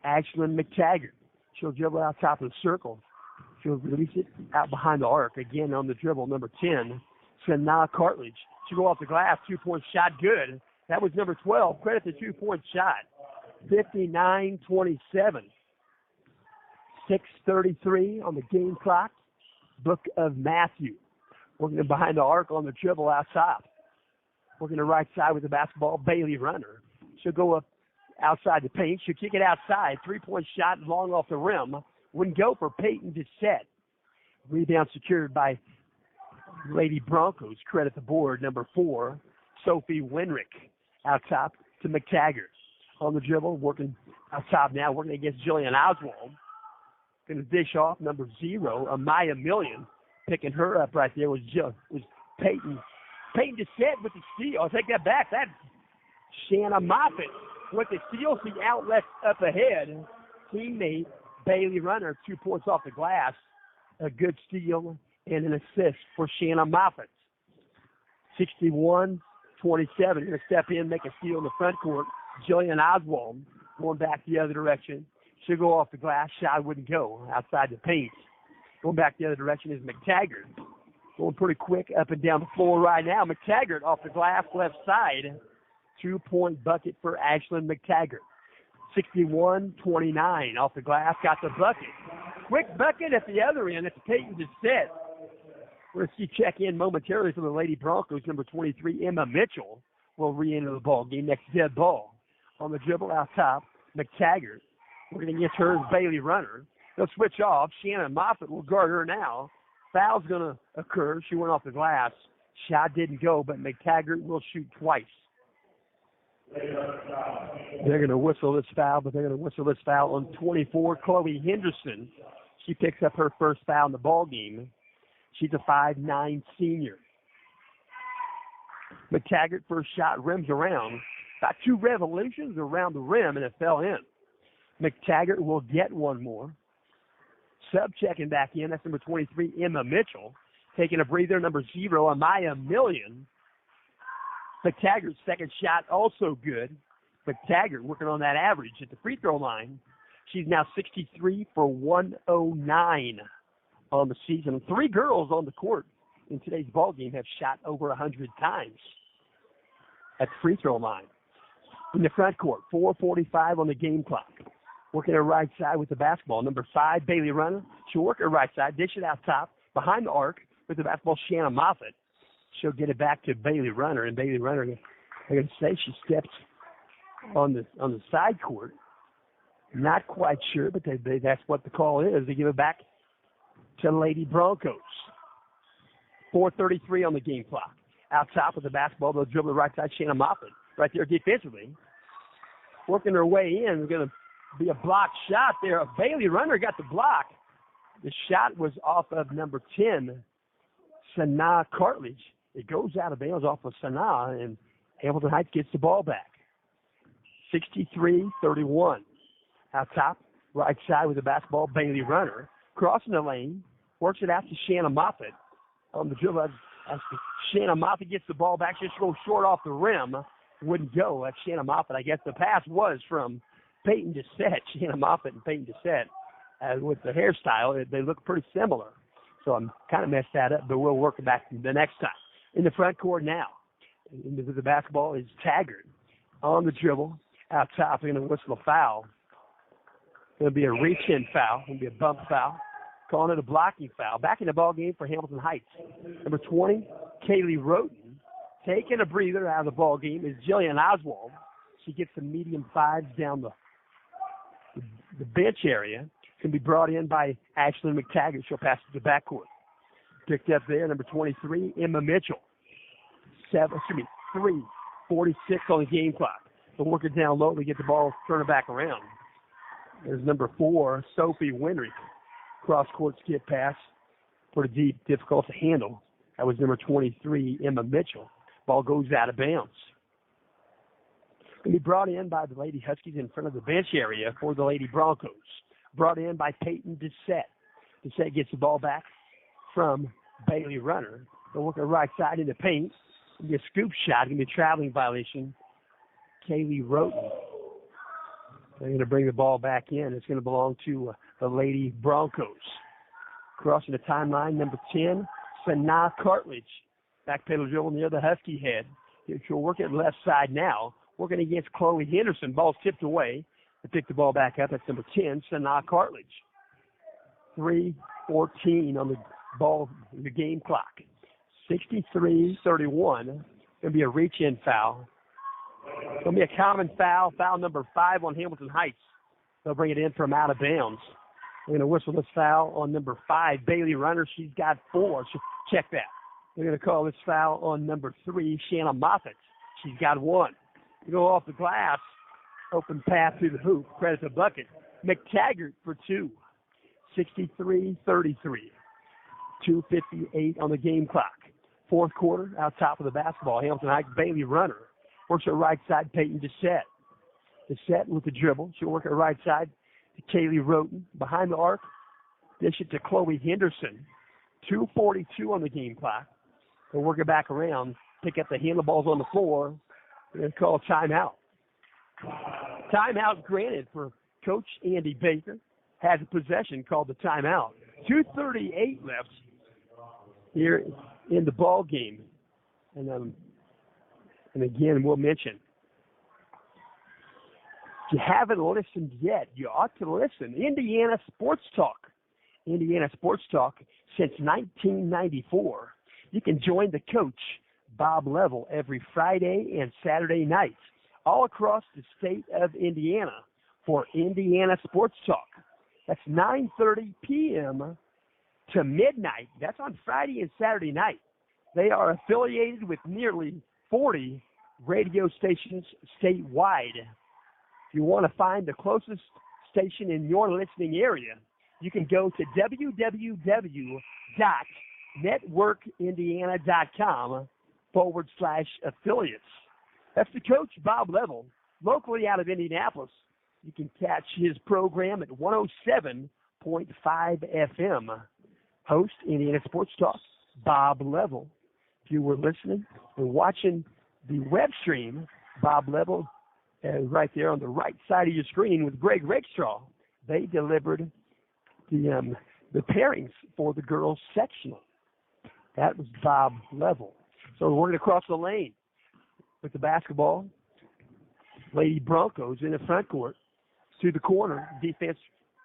Ashlyn McTaggart. She'll dribble out top of the circle. She'll release it out behind the arc. Again on the dribble, number 10, Sanaa Cartledge. She'll go off the glass, 2-point shot, good. That was number 12. Credit the 2-point shot. 59-27. 6:33 on the game clock. Book of Matthew. Working behind the arc on the dribble out top. Working the right side with the basketball, Bailey Runner. She'll go up outside the paint. She'll kick it outside. 3-point shot long off the rim. Wouldn't go for Peyton Dissett. Rebound secured by Lady Broncos. Credit the board. Number 4, Sophie Winrick. Out top to McTaggart. On the dribble, working out top now, working against Jillian Oswald. Going to dish off number 0, Amaya Million. Picking her up right there was Peyton. Peyton Descent with the steal. I'll take that back. That's Shanna Moffitt with the steal. The outlet up ahead. Teammate Bailey Runner, 2 points off the glass. A good steal and an assist for Shanna Moffitt. 61-27. Going to step in, make a steal in the front court. Jillian Oswald going back the other direction. She'll go off the glass. Shot wouldn't go outside the paint. Going back the other direction is McTaggart. Going pretty quick up and down the floor right now. McTaggart off the glass left side. 2-point bucket for Ashlyn McTaggart. 61-29 off the glass. Got the bucket. Quick bucket at the other end. It's Peyton Descent. We're going to see check in momentarily from the Lady Broncos. Number 23, Emma Mitchell, will re-enter the ball game. Next dead ball. On the dribble out top, McTaggart. We're going to get her as Bailey Runner. They'll switch off. Shannon Moffitt will guard her now. Foul's going to occur. She went off the glass. Shot didn't go, but McTaggart will shoot twice. They're going to whistle this foul, but they're going to whistle this foul on 24, Chloe Henderson. She picks up her first foul in the ball game. She's a 5'9" senior. McTaggart first shot rims around. About 2 revolutions around the rim, and it fell in. McTaggart will get one more. Sub checking back in. That's number 23, Emma Mitchell. Taking a breather, number 0, Amaya Million. McTaggart's second shot also good. McTaggart working on that average at the free throw line. She's now 63 for 109 on the season. 3 girls on the court in today's ball game have shot over 100 times at the free throw line. In the front court, 4:45 on the game clock. Working her right side with the basketball. Number 5, Bailey Runner. She'll work her right side, dish it out top, behind the arc with the basketball, Shanna Moffitt. She'll get it back to Bailey Runner, and Bailey Runner, I'm going to say she steps on the side court. Not quite sure, but that's what the call is. They give it back to Lady Broncos. 4:33 on the game clock. Out top with the basketball, they'll dribble the right side, Shanna Moffitt. Right there defensively. Working her way in. Going to be a blocked shot there. Bailey Runner got the block. The shot was off of number 10, Sanaa Cartledge. It goes out of bounds off of Sanaa, and Hamilton Heights gets the ball back. 63-31. Out top, right side with the basketball, Bailey Runner. Crossing the lane, works it out to Shanna Moffitt. On the dribble, as Shanna Moffitt gets the ball back, just goes short off the rim. Wouldn't go. That's Shanna Moffitt. I guess the pass was from Peyton Descent. Shanna Moffitt and Peyton Descent. With the hairstyle, they look pretty similar. So I'm kind of messed that up, but we'll work it back the next time. In the front court now, into the basketball is Taggart. On the dribble, out top, they're going to whistle a foul. It'll be a reach-in foul. It'll be a bump foul. Calling it a blocking foul. Back in the ball game for Hamilton Heights. Number 20, Kaylee Roten. Taking a breather out of the ball game is Jillian Oswald. She gets some medium 5s down the bench area. Can be brought in by Ashlyn McTaggart. She'll pass it to the backcourt. Picked up there, number 23, Emma Mitchell. 3:46 on the game clock. They'll work it down low to get the ball, turn it back around. There's number 4, Sophie Winrick. Cross-court skip pass. Pretty deep, difficult to handle. That was number 23, Emma Mitchell. Ball goes out of bounds. Going to be brought in by the Lady Huskies in front of the bench area for the Lady Broncos. Brought in by Peyton Descent. Descent gets the ball back from Bailey Runner. They'll work the right side in the paint. It'll be a scoop shot. It'll be a traveling violation. Kaylee Roten. They're going to bring the ball back in. It's going to belong to the Lady Broncos. Crossing the timeline, number 10, Sanaa Cartledge. Back pedal dribble near the Husky head. She'll work it left side now. Working against Chloe Henderson. Ball's tipped away. They pick the ball back up. That's number 10, Sanaa Cartledge. 3:14 on the game clock. 63-31. Going to be a reach-in foul. Going to be a common foul. Foul number 5 on Hamilton Heights. They'll bring it in from out of bounds. They're going to whistle this foul on number 5, Bailey Runner. She's got 4. Check that. They're going to call this foul on number 3, Shanna Moffitt. She's got 1. You go off the glass, open path to the hoop, credit the bucket. McTaggart for 2, 63-33. 2:58 on the game clock. Fourth quarter, out top of the basketball. Hamilton Heights, Bailey Runner. Works her right side, Peyton Dissett. Dissett with the dribble. She'll work her right side to Kaylee Roten. Behind the arc, dish it to Chloe Henderson. 2:42 on the game clock. They'll work it back around, pick up the handleballs on the floor, and call timeout. Timeout granted for Coach Andy Baker. Has a possession, called the timeout. 2:38 left here in the ball game. And again, we'll mention, if you haven't listened yet, you ought to listen. Indiana Sports Talk. Indiana Sports Talk since 1994. You can join the coach, Bob Level, every Friday and Saturday nights all across the state of Indiana for Indiana Sports Talk. That's 9:30 p.m. to midnight. That's on Friday and Saturday night. They are affiliated with nearly 40 radio stations statewide. If you want to find the closest station in your listening area, you can go to www.networkindiana.com/affiliates. That's the coach, Bob Level, locally out of Indianapolis. You can catch his program at 107.5 FM. Host, Indiana Sports Talk, Bob Level. If you were listening and watching the web stream, Bob Level, right there on the right side of your screen with Greg Rakestraw, they delivered the pairings for the girls sectional. That was Bob Level. So we're going to cross the lane with the basketball. Lady Broncos in the front court to the corner. Defense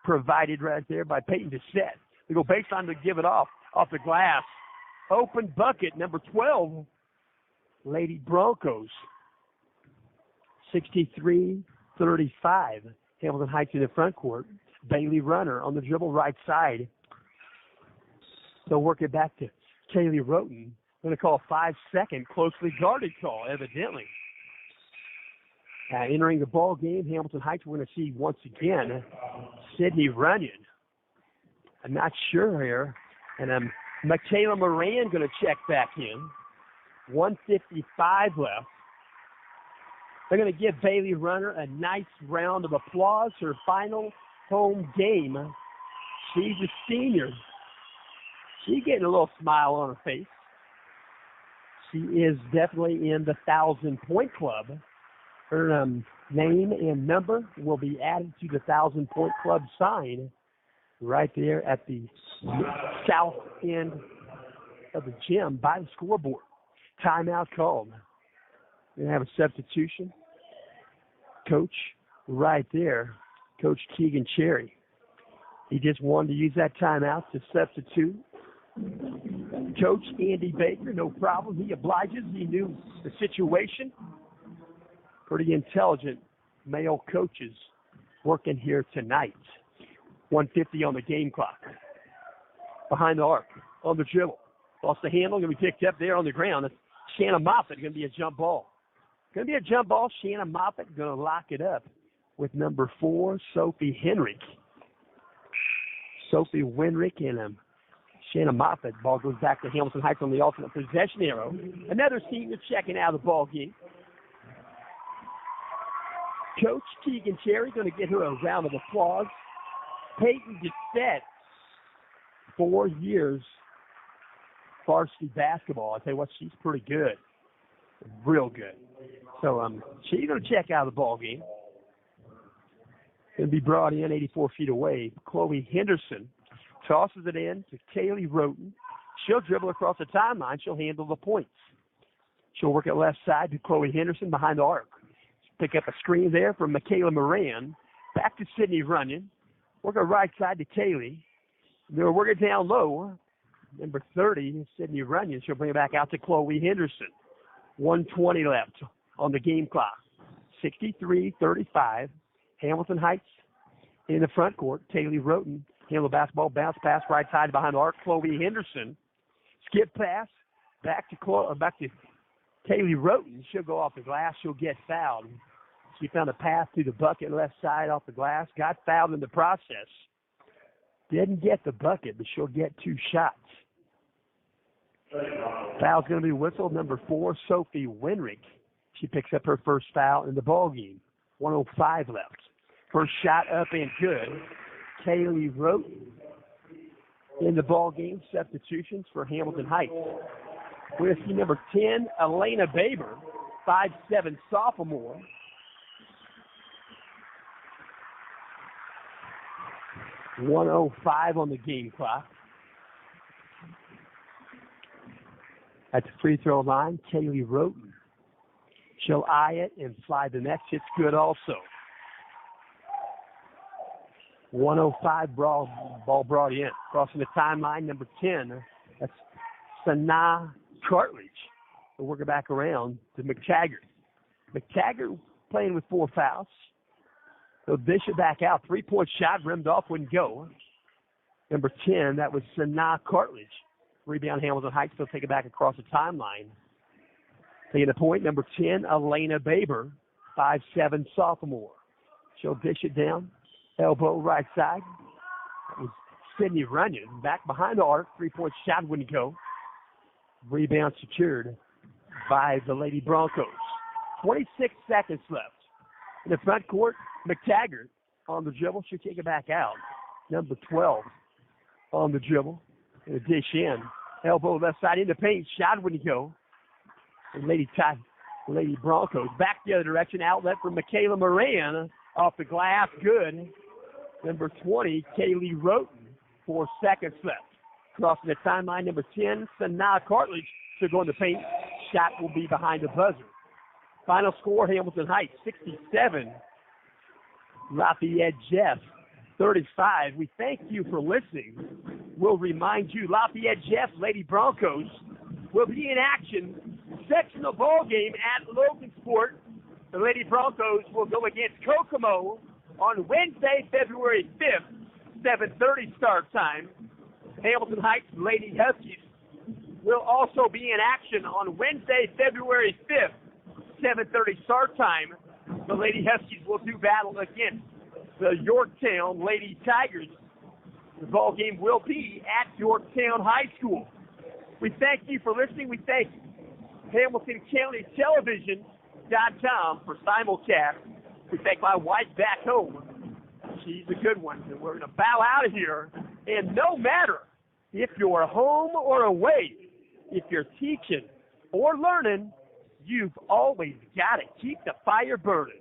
provided right there by Peyton Dissett. They go baseline to give it off the glass. Open bucket, number 12, Lady Broncos. 63-35. Hamilton Heights in the front court. Bailey Runner on the dribble right side. They'll work it back to Kaylee Roten. Going to call a 5-second closely guarded call, evidently. Entering the ball game, Hamilton Heights, we're going to see once again Sydney Runyon. I'm not sure here. And Michaela Moran going to check back in. 1:55 left. They're going to give Bailey Runner a nice round of applause. Her final home game. She's a senior. She's getting a little smile on her face. She is definitely in the 1,000-point club. Her name and number will be added to the 1,000-point club sign right there at the south end of the gym by the scoreboard. Timeout called. We're going to have a substitution. Coach right there, Coach Keegan Cherry. He just wanted to use that timeout to substitute. Coach Andy Baker, no problem. He obliges. He knew the situation. Pretty intelligent male coaches working here tonight. 1:50 on the game clock. Behind the arc, on the dribble. Lost the handle, going to be picked up there on the ground. That's Shanna Moffitt, going to be a jump ball. Going to be a jump ball. Shanna Moffitt going to lock it up with number 4, Sophie Henrick. Sophie Winrick and Shanna Moffitt. Ball goes back to Hamilton Heights on the alternate possession arrow. Another senior checking out of the ball game. Coach Keegan Cherry going to get her a round of applause. Peyton Dissett, 4 years varsity basketball. I tell you what, she's pretty good. Real good. So she's going to check out of the ball game. Going to be brought in 84 feet away. Chloe Henderson tosses it in to Kaylee Roten. She'll dribble across the timeline. She'll handle the points. She'll work it left side to Chloe Henderson behind the arc. Pick up a screen there from Michaela Moran. Back to Sydney Runyon. Work it right side to Kaylee. They'll work it down low. Number 30, Sydney Runyon. She'll bring it back out to Chloe Henderson. 1:20 left on the game clock. 63-35. Hamilton Heights in the front court. Kaylee Roten Handle the basketball, bounce pass right side behind the arc. Chloe Henderson. Skip pass back to Kaylee Roten. She'll go off the glass. She'll get fouled. She found a path to the bucket left side off the glass. Got fouled in the process. Didn't get the bucket, but she'll get 2 shots. Foul's going to be whistled. Number 4, Sophie Winrick. She picks up her first foul in the ball game. 1:05 left. First shot up and good. Kaylee Roten in the ball game. Substitutions for Hamilton Heights. We're going to see number 10, Elena Baber, 5'7" sophomore. .105 on the game clock. At the free throw line, Kaylee Roten. She'll eye it and slide the next. It's good also. 1:05 ball brought in. Crossing the timeline, number 10. That's Sanaa Cartledge. We'll work it back around to McTaggart. McTaggart playing with 4 fouls. So dish it back out. 3-point shot, rimmed off, wouldn't go. Number 10, that was Sanaa Cartledge. Rebound, Hamilton Heights. They'll take it back across the timeline. Taking the point, number 10, Elena Baber, 5'7" sophomore. She'll dish it down. Elbow right side. That was Sydney Runyon. Back behind the arc. 3-point shot wouldn't go. Rebound secured by the Lady Broncos. 26 seconds left. In the front court, McTaggart on the dribble. She'll take it back out. Number 12 on the dribble. And a dish in. Elbow left side in the paint. Shot wouldn't go. And Lady Broncos back the other direction. Outlet for Michaela Moran. Off the glass. Good. Number 20, Kaylee Roten. 4 seconds left. Crossing the timeline, number 10, Sanaa Cartledge. She'll go in the paint. Shot will be behind the buzzer. Final score, Hamilton Heights, 67. Lafayette Jeff, 35. We thank you for listening. We'll remind you, Lafayette Jeff, Lady Broncos, will be in action. Sectional ball game at Logansport. The Lady Broncos will go against Kokomo on Wednesday, February 5th, 7:30 start time. Hamilton Heights Lady Huskies will also be in action on Wednesday, February 5th, 7:30 start time. The Lady Huskies will do battle against the Yorktown Lady Tigers. The ball game will be at Yorktown High School. We thank you for listening. We thank Hamilton County Television.com for simulcast. We thank my wife back home. She's a good one. And we're going to bow out of here. And no matter if you're home or away, if you're teaching or learning, you've always got to keep the fire burning.